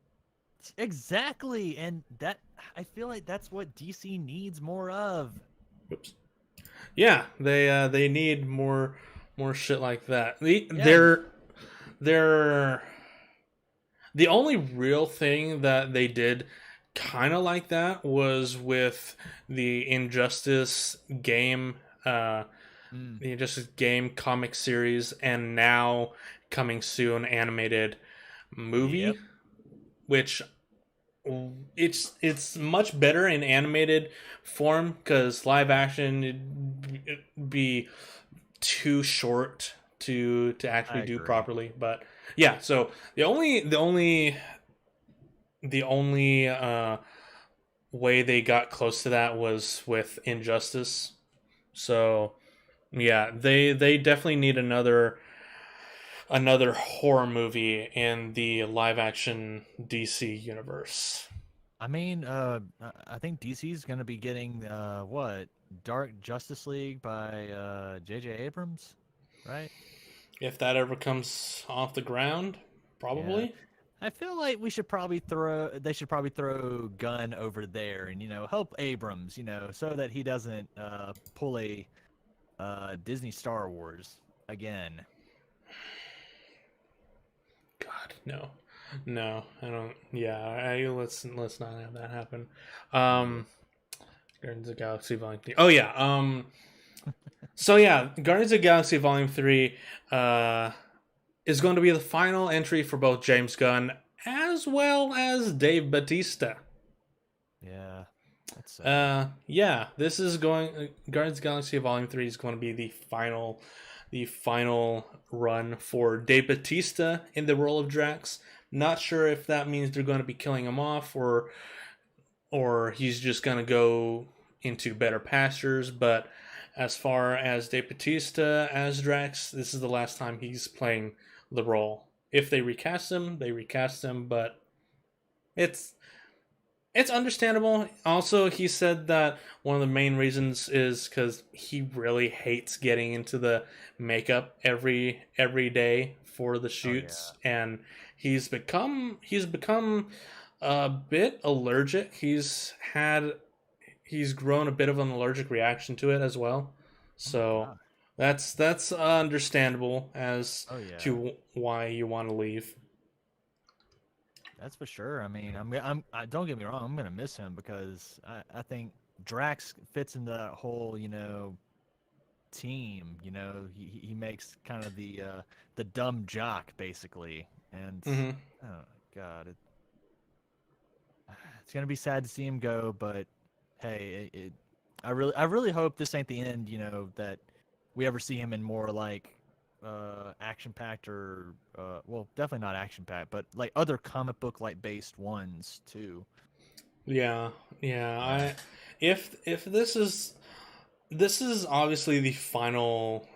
S2: Exactly, and that I feel like that's what DC needs more of.
S1: Oops. Yeah, they need more shit like that.
S2: Yeah,
S1: They're the only real thing that they did kind of like that was with the uh,
S2: mm,
S1: Injustice game comic series, and now coming soon animated movie,
S2: yep,
S1: which it's much better in animated form because live action it'd be too short to
S2: I
S1: actually do
S2: agree.
S1: properly. But yeah, so the only way they got close to that was with Injustice. So yeah, they definitely need another horror movie in the live action DC universe.
S2: I mean, I think DC's gonna be getting what Dark Justice League by J.J. Abrams, right?
S1: If that ever comes off the ground,
S2: Yeah.
S1: probably.
S2: I feel like they should probably throw Gunn over there and help Abrams, so that he doesn't pull a Disney Star Wars again.
S1: God, no, no, I don't. Yeah, let's not have that happen.
S2: Yeah.
S1: Guardians of the Galaxy Volume 3. Oh yeah. So yeah, Guardians of the Galaxy Volume 3 uh is going to be the final entry for both James Gunn as well as Dave Bautista.
S2: Yeah. That's sad.
S1: Yeah, this is going. Guardians of the Galaxy Volume 3 is going to be the final run for Dave Bautista in the role of Drax. Not sure if that means they're going to be killing him off, or he's just going to go into better pastures. But as far as Dave Bautista as Drax, this is the last time he's playing the role. If they recast him, they recast him, but it's it's understandable. Also, he said that one of the main reasons is because he really hates getting into the makeup every day for the
S2: Oh yeah.
S1: shoots, and he's become a bit allergic. He's grown a bit of an allergic reaction to it as well.
S2: Oh my
S1: So
S2: god.
S1: that's understandable as
S2: Oh yeah.
S1: to why you want to leave.
S2: That's for sure. I mean, don't get me wrong. I'm gonna miss him because I think Drax fits in the whole, team. He makes kind of the dumb jock basically, and
S1: Hmm.
S2: oh god, it's gonna be sad to see him go. But hey, I really hope this ain't the end. That we ever see him in more like action packed or well, definitely not action packed, but like other comic book like based ones too.
S1: Yeah, yeah.
S2: Yeah.
S1: If this is obviously the final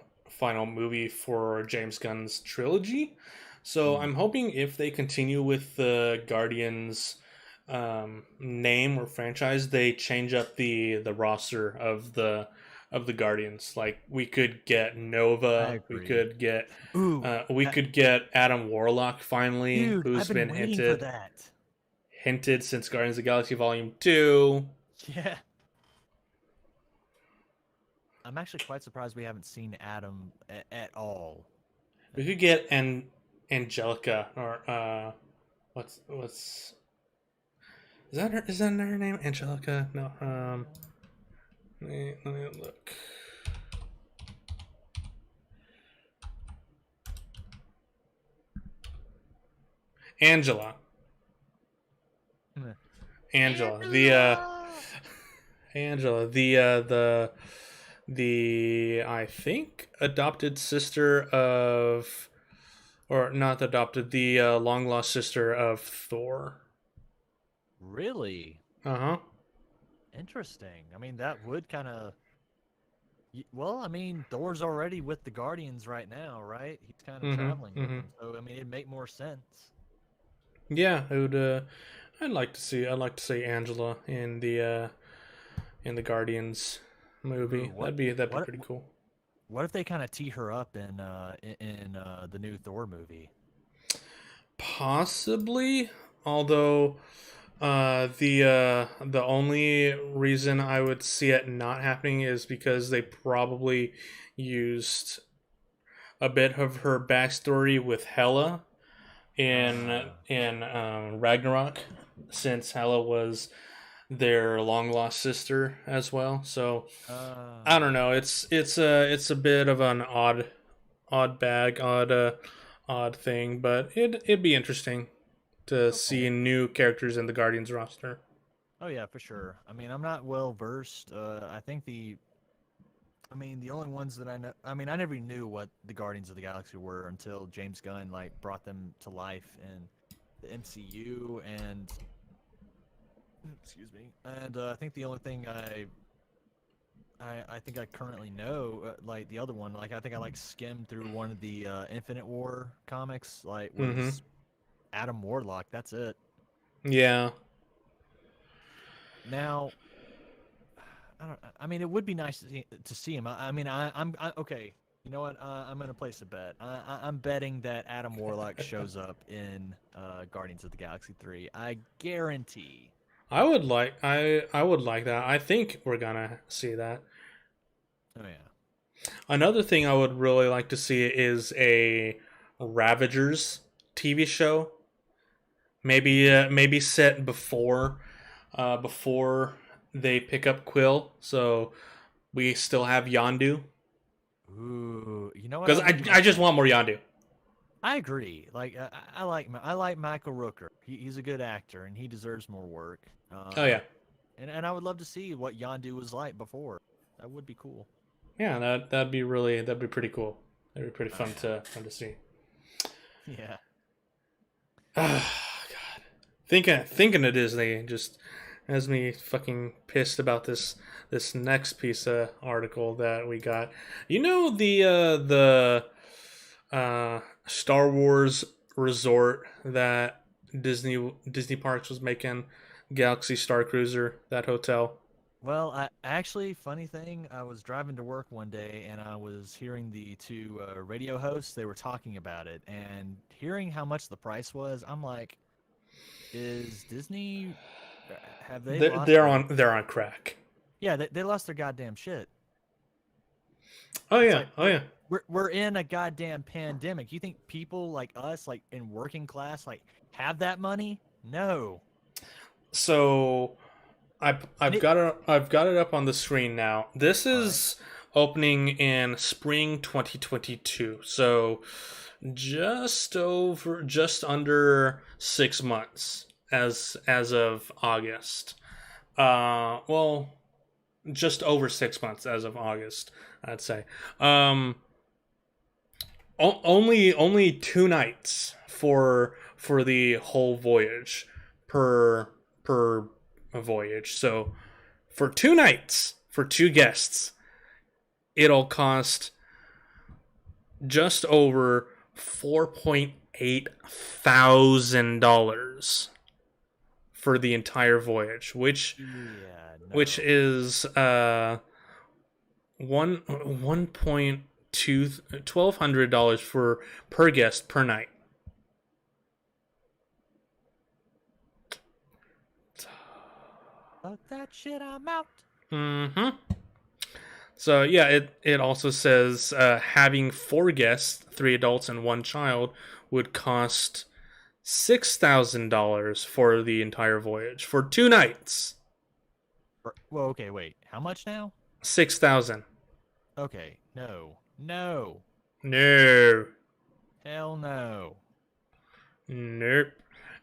S1: movie for James Gunn's trilogy. So
S2: Mm.
S1: I'm hoping if they continue with the Guardians name or franchise, they change up the roster of the Guardians. Like we could get
S2: I
S1: Nova,
S2: agree. Ooh,
S1: we could get Adam Warlock finally,
S2: dude, I've
S1: who's
S2: been
S1: been
S2: waiting for that.
S1: hinted since Guardians of the Galaxy Volume 2.
S2: Yeah. I'm actually quite surprised we haven't seen Adam at all.
S1: We could get Angelica or what's is that her name? Angelica? No. Let me look. Angela.
S2: Hmm.
S1: Angela.
S2: Angela!
S1: Angela. The I think adopted sister of, or not adopted, the long lost sister of Thor.
S2: Really?
S1: Uh-huh.
S2: Interesting. I mean, that would kind of. Well, I mean, Thor's already with the Guardians right now, right? He's kind of
S1: Mm-hmm.
S2: traveling with
S1: Mm-hmm.
S2: them, so I mean, it'd make more sense.
S1: Yeah, it would. I'd like to see Angela in the Guardians
S2: Ooh,
S1: movie.
S2: what?
S1: That'd be
S2: What?
S1: pretty cool.
S2: What if they kind of tee her up in the new Thor movie?
S1: Possibly, although the only reason I would see it not happening is because they probably used a bit of her backstory with Hela
S2: Uh,
S1: in Ragnarok, since Hela was their long lost sister as well. So I don't
S2: uh,
S1: know. It's a bit of an odd thing, but it'd be interesting to
S2: okay.
S1: see new characters in the Guardians roster.
S2: Oh yeah, for sure. I mean, I'm not well versed. I mean, the only ones that I know. I mean, I never knew what the Guardians of the Galaxy were until James Gunn like brought them to life in the MCU, and excuse me. And I think the only thing I think I currently know, like the other one, like I think I like skimmed through one of the Infinite War comics, like
S1: Mm-hmm.
S2: was Adam Warlock. That's it.
S1: Yeah.
S2: Now, I don't. I mean, it would be nice to see him. I mean, okay. You know what? I'm gonna place a bet. I'm betting that Adam Warlock shows up in Guardians of the Galaxy 3. I guarantee.
S1: I would like that. I think we're gonna see that.
S2: Oh yeah.
S1: Another thing I would really like to see is a Ravagers TV show. Maybe set before they pick up Quill, so we still have Yondu.
S2: Ooh, you know what?
S1: Because
S2: I wouldn't
S1: I
S2: mind
S1: just
S2: that.
S1: want more Yondu.
S2: I agree. Like I like Michael Rooker. He's a good actor and he deserves more work.
S1: Oh yeah,
S2: And I would love to see what Yondu was like before. That would be cool.
S1: yeah. That'd be pretty cool. That'd be pretty fun to see.
S2: Yeah.
S1: Ah, God. Thinking of Disney just has me fucking pissed about this next piece of article that we got. You know the Star Wars resort that Disney Parks was making, Galaxy Starcruiser, that hotel.
S2: Well, I actually, funny thing, I was driving to work one day and I was hearing the two radio hosts. They were talking about it and hearing how much the price was. I'm like, is Disney have they lost their?
S1: They're on crack.
S2: Yeah, they lost their goddamn shit.
S1: Oh
S2: It's
S1: yeah,
S2: like
S1: oh yeah.
S2: we're in a goddamn pandemic. You think people like us, like in working class, like have that money? No.
S1: So
S2: And
S1: I've got it up on the screen now. This
S2: all right.
S1: is opening in spring 2022. So just under 6 months as of August. Well, just over 6 months as of August, I'd say. Only 2 nights for the whole voyage per voyage. So for 2 nights for two guests, it'll cost just over $4,800 for the entire voyage,
S2: Yeah,
S1: which
S2: no.
S1: is one point two $1,200 for per guest per night.
S2: Fuck that shit, I'm out.
S1: Mm-hmm. So yeah, it also says having 4 guests, 3 adults and 1 child, would cost $6,000 for the entire voyage for 2 nights.
S2: Well, okay, wait. How much now?
S1: 6,000.
S2: Okay, no. No.
S1: No.
S2: Hell no.
S1: Nope.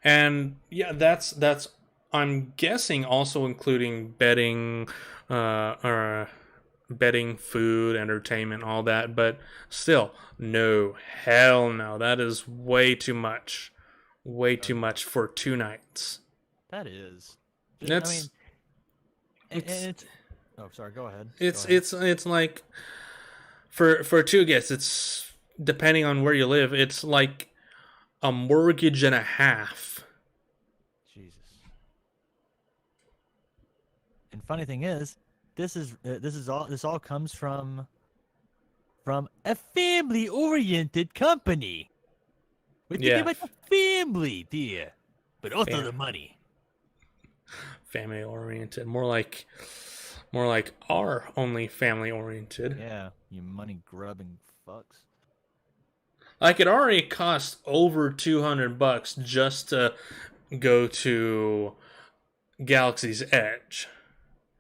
S1: And yeah, that's I'm guessing also including bedding, or bedding, food, entertainment, all that. But still, no, hell no. That is way too much. Way too
S2: Okay.
S1: much for 2 nights.
S2: That is. I
S1: It's
S2: mean, and
S1: it's
S2: it's. Oh, sorry. Go ahead. Go
S1: it's
S2: ahead.
S1: it's like for 2 guests, it's depending on where you live, it's like a mortgage and a half.
S2: Jesus. And funny thing is, this all comes from a family-oriented company. We think
S1: Yeah,
S2: about the family, dear, but also
S1: fam-
S2: the money.
S1: family oriented. More like our only family oriented.
S2: Yeah, you money grubbing fucks.
S1: Like it already costs over $200 just to go to Galaxy's Edge.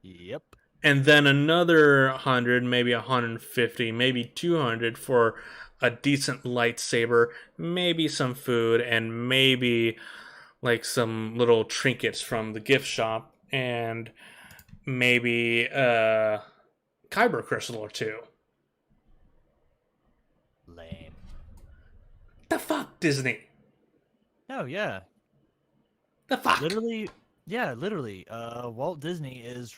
S2: Yep.
S1: And then another 100, maybe 150, maybe 200 for a decent lightsaber, maybe some food, and maybe like some little trinkets from the gift shop, and maybe a kyber crystal or two.
S2: Lame.
S1: The fuck, Disney?
S2: Oh yeah,
S1: The fuck?
S2: literally. Yeah, literally. Walt Disney is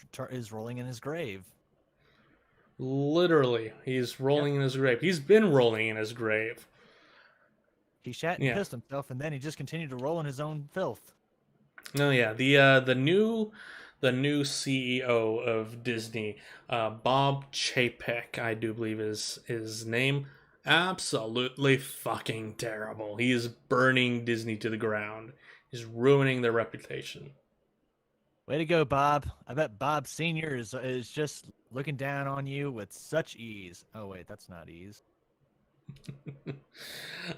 S2: rolling in his grave.
S1: Literally, he's
S2: Yep.
S1: rolling in his grave. He's been rolling in his grave.
S2: He shat and
S1: Yeah.
S2: pissed himself, and then he just continued to roll in his own filth.
S1: No, yeah. The new CEO of Disney, Bob Chapek, I do believe is his name. Absolutely fucking terrible. He is burning Disney to the ground. He's ruining their reputation.
S2: Way to go, Bob. I bet Bob Senior is just looking down on you with such ease. Oh wait, that's not ease.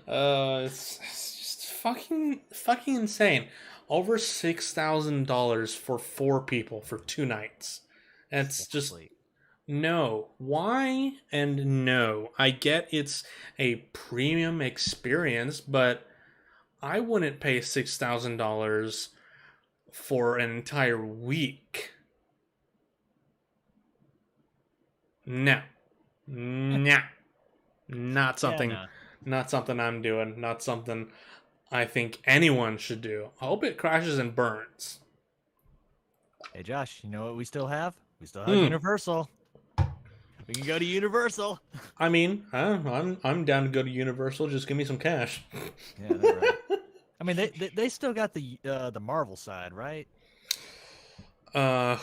S1: It's just It's fucking insane. Over $6,000 for 4 people for 2 nights. That's just
S2: Exactly.
S1: no. Why and no. I get it's a premium experience, but I wouldn't pay $6,000 for an entire week. No. No. Not
S2: Yeah,
S1: something
S2: nah.
S1: not something I'm doing. Not something I think anyone should do. I hope it crashes and burns.
S2: Hey, Josh, you know what we still have? We still have
S1: Hmm.
S2: Universal. We can go to Universal.
S1: I mean, I'm down to go to Universal. Just give me some cash.
S2: Yeah, they're right. I mean, they still got the Marvel side, right?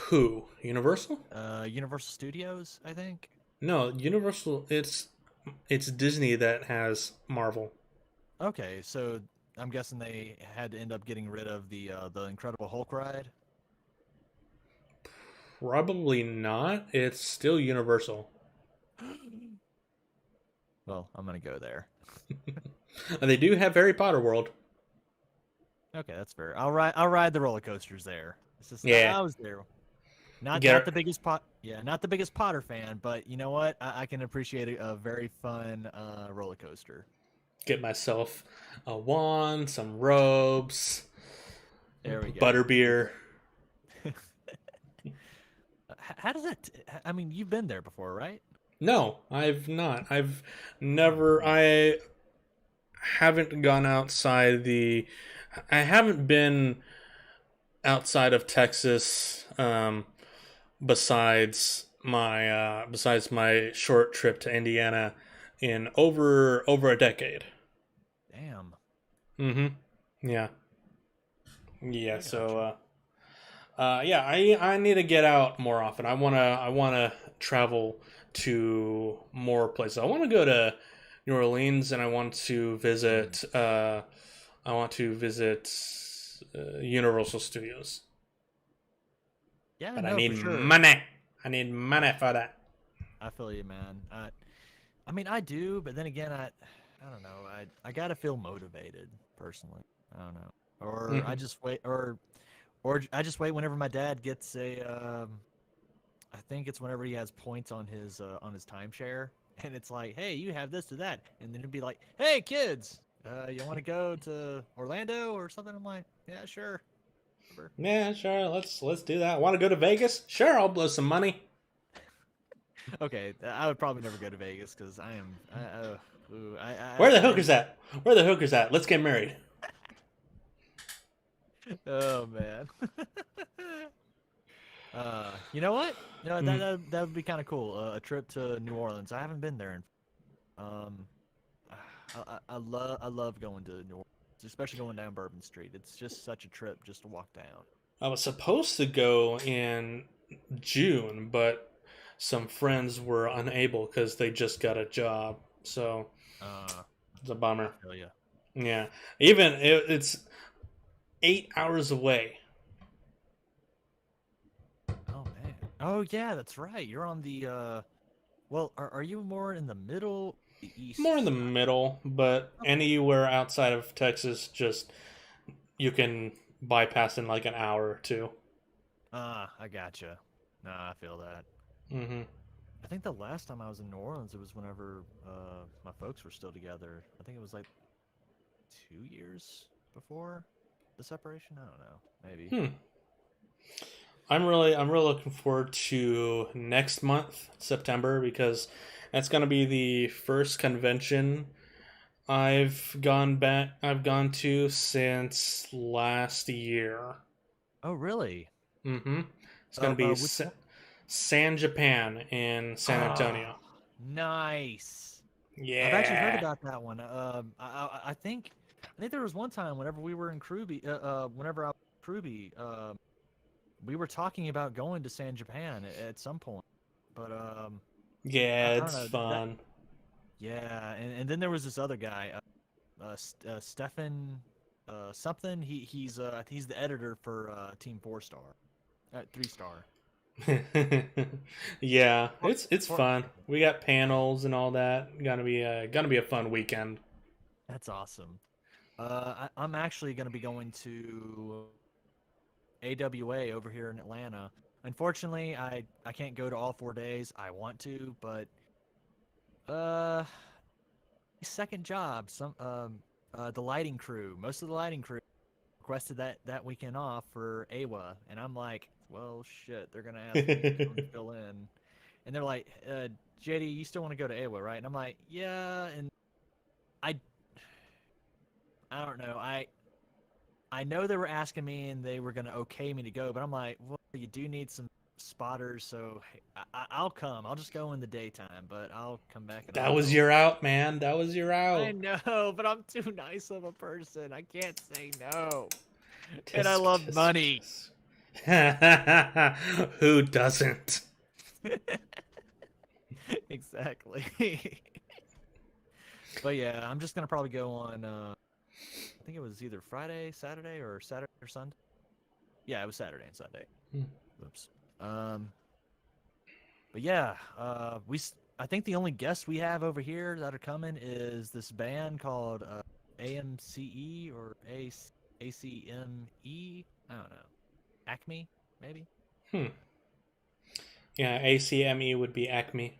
S1: Who? Universal?
S2: Universal Studios, I think.
S1: No, Universal. It's Disney that has Marvel.
S2: Okay, so I'm guessing they had to end up getting rid of the Incredible Hulk ride.
S1: Probably not. It's still Universal.
S2: Well, I'm gonna go there.
S1: They do have Harry Potter World.
S2: Okay, that's fair. I'll ride the roller coasters there. It's just
S1: Yeah,
S2: I was there. Not
S1: get
S2: the biggest not the biggest Potter fan, but you know what? I can appreciate a very fun roller coaster.
S1: get myself a wand, some robes,
S2: There we go.
S1: butterbeer.
S2: How does that? I mean, you've been there before, right?
S1: No, I've not. I've never. I haven't gone outside the. I haven't been outside of Texas. Besides my short trip to Indiana in over a decade.
S2: Damn.
S1: Mm-hmm. Yeah. Yeah.
S2: I
S1: So
S2: gotcha.
S1: yeah, I need to get out more often. I wanna travel to more places. I want to go to New Orleans, and
S2: Mm.
S1: I want to visit Universal Studios.
S2: Yeah,
S1: But I
S2: no,
S1: need
S2: for sure.
S1: money. I need money for that.
S2: I feel you, man. I mean, I do, but then again, I don't know. I gotta feel motivated personally. I don't know, or I
S1: Hmm.
S2: just wait, or I just wait whenever my dad gets a. I think it's whenever he has points on his timeshare, and it's like, hey, you have this to that, and then he'd be like, hey, kids, you want to go to Orlando or something? I'm like, yeah, sure. Whatever.
S1: Yeah, sure. Let's do that. Want to go to Vegas? Sure, I'll blow some money.
S2: Okay, I would probably never go to Vegas because I am. Ooh,
S1: Where the
S2: I am.
S1: hookers at? Where the hookers at? Let's get married.
S2: Oh man. You know what? No,
S1: Mm.
S2: that would be kind of cool. A trip to New Orleans. I haven't been there. Um, I love going to New Orleans, especially going down Bourbon Street. It's just such a trip just to walk down.
S1: I was supposed to go in June, but some friends were unable because they just got a job. So
S2: Uh,
S1: it's a
S2: I
S1: bummer.
S2: feel you.
S1: Yeah, even it's 8 hours away.
S2: Oh man. Oh yeah, that's right. You're on the. Well, are you more in the middle, the
S1: More in
S2: east
S1: the
S2: side?
S1: middle, but
S2: Okay.
S1: anywhere outside of Texas, just you can bypass in like an hour or two.
S2: I gotcha. Nah, I feel that.
S1: Mm-hmm.
S2: I think the last time I was in New Orleans, it was whenever my folks were still together. I think it was like 2 years before the separation. I don't know, maybe.
S1: Hmm. I'm really looking forward to next month, September, because that's gonna be the first convention I've gone to since last year.
S2: Oh, really?
S1: Mm-hmm. It's gonna be
S2: Which one?
S1: San Japan in San
S2: Oh,
S1: Antonio.
S2: nice. I've actually heard
S1: Yeah.
S2: about that one. I think there was one time whenever we were in Kruby, whenever I was in Kruby, we were talking about going to San Japan at some point. But
S1: Yeah,
S2: I don't
S1: it's
S2: know
S1: fun.
S2: yeah, and then there was this other guy, Stefan, something. He's the editor for Team 4 Star, 3 Star.
S1: Yeah,
S2: Or,
S1: it's
S2: or
S1: fun. We got panels and all that. Gonna be a fun weekend.
S2: that's awesome. I'm actually going to be going to AWA over here in Atlanta. Unfortunately, I can't go to all 4 days. I want to, but uh, second job, the lighting crew, most of the lighting crew requested that weekend off for AWA, and I'm like, well, shit, they're gonna ask me to come fill in, and they're like, JD, you still want to go to AWA, right? And I'm like, yeah, and I I don't know, I know they were asking me and they were gonna okay me to go, but I'm like, well, you do need some spotters, so hey, I'll come. I'll just go in the daytime, but I'll come back and I'll
S1: That was
S2: help.
S1: your out, man. That was your
S2: I
S1: out.
S2: know, but I'm too nice of a person. I can't say no. And I
S1: Tisk,
S2: love
S1: tisk,
S2: money.
S1: tisk. Who doesn't?
S2: Exactly. But yeah, I'm just gonna probably go on. I think it was either Friday, Saturday, or Saturday or Sunday. Yeah, it was Saturday and Sunday.
S1: Hmm.
S2: Oops. But yeah, I think the only guests we have over here that are coming is this band called AMCE or ACME. I don't know. Acme, maybe.
S1: Hmm. Yeah, ACME would be Acme.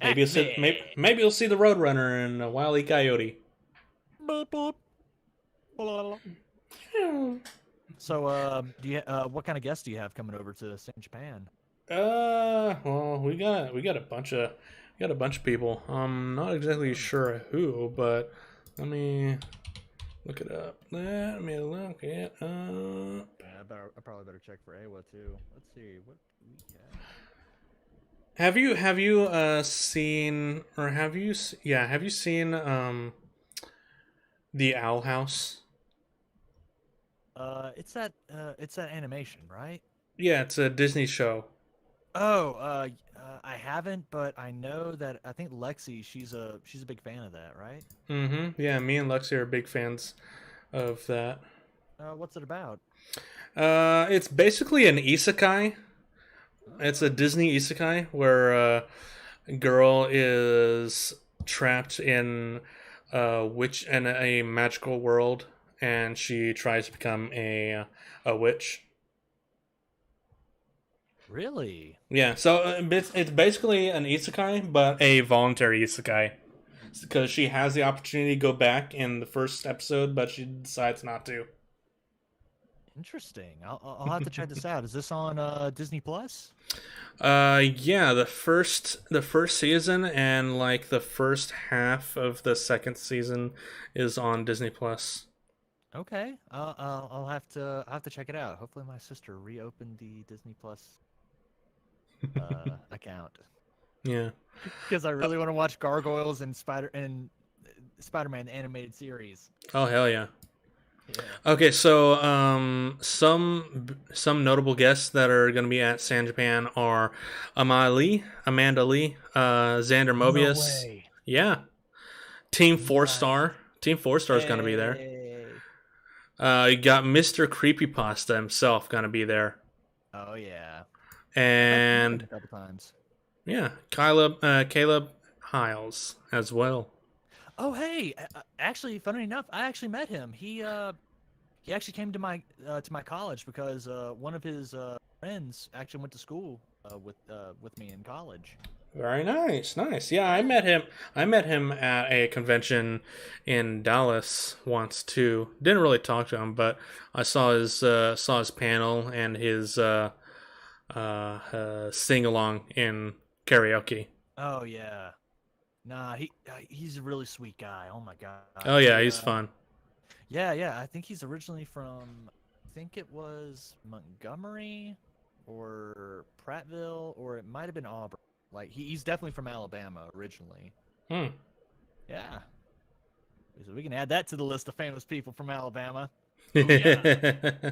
S2: Acme.
S1: Maybe you'll see the Roadrunner and Wile E. Coyote.
S2: Boop, boop. So, do you what kind of guests do you have coming over to San Japan?
S1: Well, we got a bunch of people. I'm not exactly
S2: Hmm.
S1: sure who, but let me look it up. Let me look it up.
S2: Yeah, I probably better check for AWA too. Let's see what do we have.
S1: Have you seen or have you seen the Owl House?
S2: It's that animation, right?
S1: Yeah, it's a Disney show.
S2: Oh, I haven't, but I know that I think Lexi, she's a big fan of that, right?
S1: Mm-hmm. Yeah, me and Lexi are big fans of that.
S2: What's it about?
S1: It's basically an isekai. It's a
S2: Oh,
S1: Disney isekai where a girl is trapped in a magical world, and she tries to become a witch.
S2: really?
S1: Yeah, so it's basically an isekai, but a voluntary isekai because she has the opportunity to go back in the first episode, but she decides not to.
S2: Interesting. I'll have to check this out. Is this on Disney Plus?
S1: Yeah, the first season and like the first half of the second season is on Disney Plus.
S2: Okay. I'll have to check it out. Hopefully, my sister reopened the Disney Plus account
S1: Yeah.
S2: because I really want to watch Gargoyles and Spider-Man the animated series.
S1: Oh hell yeah.
S2: Yeah.
S1: Okay, so some notable guests that are going to be at San Japan are Amanda Lee, Xander
S2: No
S1: Mobius.
S2: way.
S1: Yeah, Team Four
S2: Nice.
S1: Star. Team Four Star is going to be there.
S2: Hey.
S1: You got Mister Creepypasta himself going to be there,
S2: Oh yeah. I've met him
S1: and
S2: a couple times.
S1: yeah, Caleb Hiles as well.
S2: Oh hey, actually, funny enough, I actually met him. He actually came to my college because one of his friends actually went to school with me in college.
S1: Very nice, nice. Yeah,
S2: Yeah.
S1: I met him at a convention in Dallas once too. Didn't really talk to him, but I saw his panel and his sing along in karaoke.
S2: Oh yeah. Nah, he's a really sweet guy. Oh my god.
S1: Oh yeah, he's fun.
S2: Yeah. I think he's originally from, I think it was Montgomery or Prattville, or it might have been Auburn. Like he's definitely from Alabama originally.
S1: Hmm.
S2: Yeah. So we can add that to the list of famous people from Alabama. Oh yeah.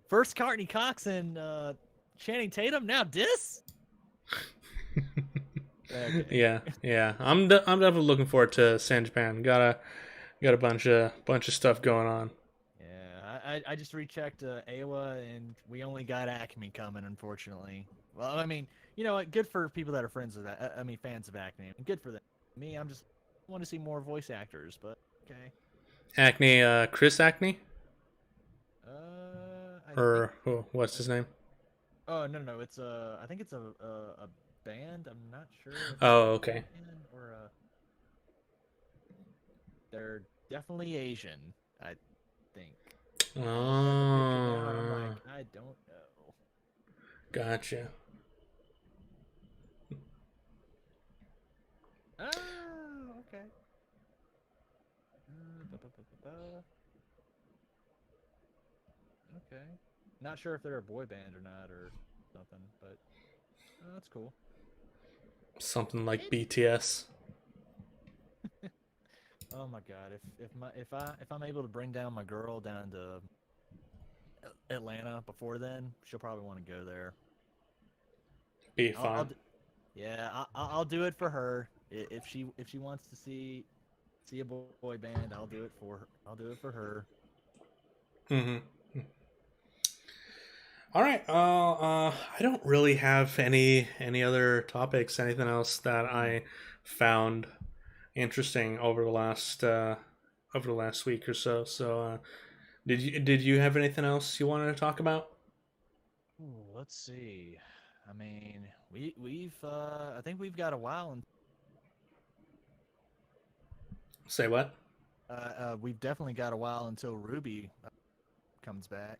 S2: First Courtney Cox and Channing Tatum. Now this. Okay.
S1: yeah. I'm definitely looking forward to San Japan. Got a bunch of stuff going on.
S2: Yeah, I just rechecked AWA and we only got Acme coming, unfortunately. Well, I mean, you know what? Good for people that are friends of that. I mean, fans of Acme. Good for them. Me, I'm just want to see more voice actors, but okay.
S1: Acne, Chris Acne,
S2: I think.
S1: or what's his name?
S2: Oh no, it's a. I think it's a band. I'm not sure if it's a
S1: Oh,
S2: boy
S1: okay.
S2: band or a. They're definitely Asian. I think. I'm looking at the picture now, and I'm
S1: Oh,
S2: like, I don't know.
S1: gotcha.
S2: Oh, okay. Ba, ba, ba, ba, ba. Okay. Not sure if they're a boy band or not or something, but that's cool.
S1: Something like
S2: Maybe.
S1: BTS.
S2: Oh my God! If I'm able to bring down my girl down to Atlanta before then, she'll probably want to go there.
S1: Be
S2: I'll
S1: fun.
S2: yeah, I'll do it for her. If she wants to see a boy band, I'll do it for her. I'll do it for her.
S1: Hmm. All right. I don't really have any other topics. Anything else that
S2: Hmm.
S1: I found interesting over the last week or so? So, did you have anything else you wanted to talk about?
S2: Ooh, let's see. I mean, we've I think we've got a while, and
S1: Say what?
S2: we've definitely got a while until Ruby comes back.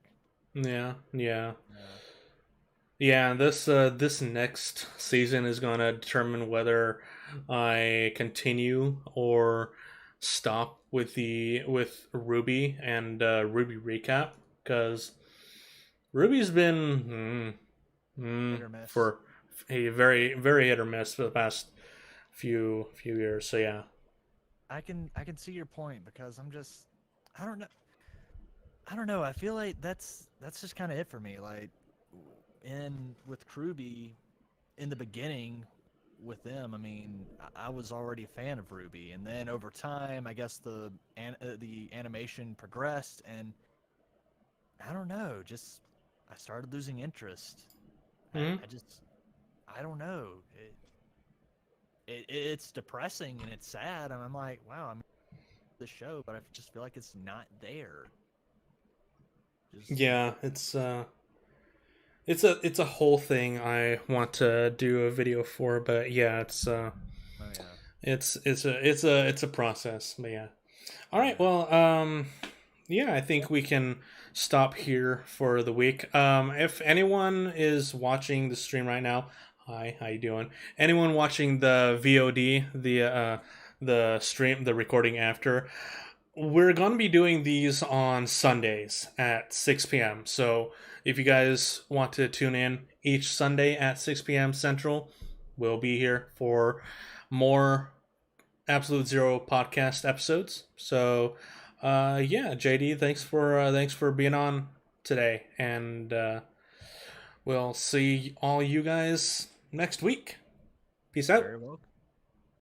S1: Yeah, yeah,
S2: Uh,
S1: yeah. This next season is gonna determine whether I continue or stop with the with Ruby and Ruby recap because Ruby's been
S2: hit or miss.
S1: for a very hit or miss for the past few years. So yeah.
S2: I can see your point because I don't know I don't know. I feel like that's just kind of it for me. Like in with Ruby in the beginning with them, I mean, I was already a fan of Ruby, and then over time, I guess the animation progressed, and I don't know, just I started losing interest.
S1: Hmm.
S2: I just I don't know. It's depressing and it's sad, and I'm like, wow, I'm the show, but I just feel like it's not there. Just
S1: Yeah, it's a whole thing I want to do a video for, but yeah,
S2: oh yeah,
S1: it's a process. But yeah. All right.
S2: yeah.
S1: Well, yeah, I think we can stop here for the week. If anyone is watching the stream right now, hi, how you doing? Anyone watching the VOD, the stream, the recording after, we're going to be doing these on Sundays at 6 p.m. So if you guys want to tune in each Sunday at 6 p.m. Central, we'll be here for more Absolute Zero podcast episodes. So, yeah, JD, thanks for being on today, and we'll see all you guys next week. Peace
S2: Very
S1: out.
S2: well.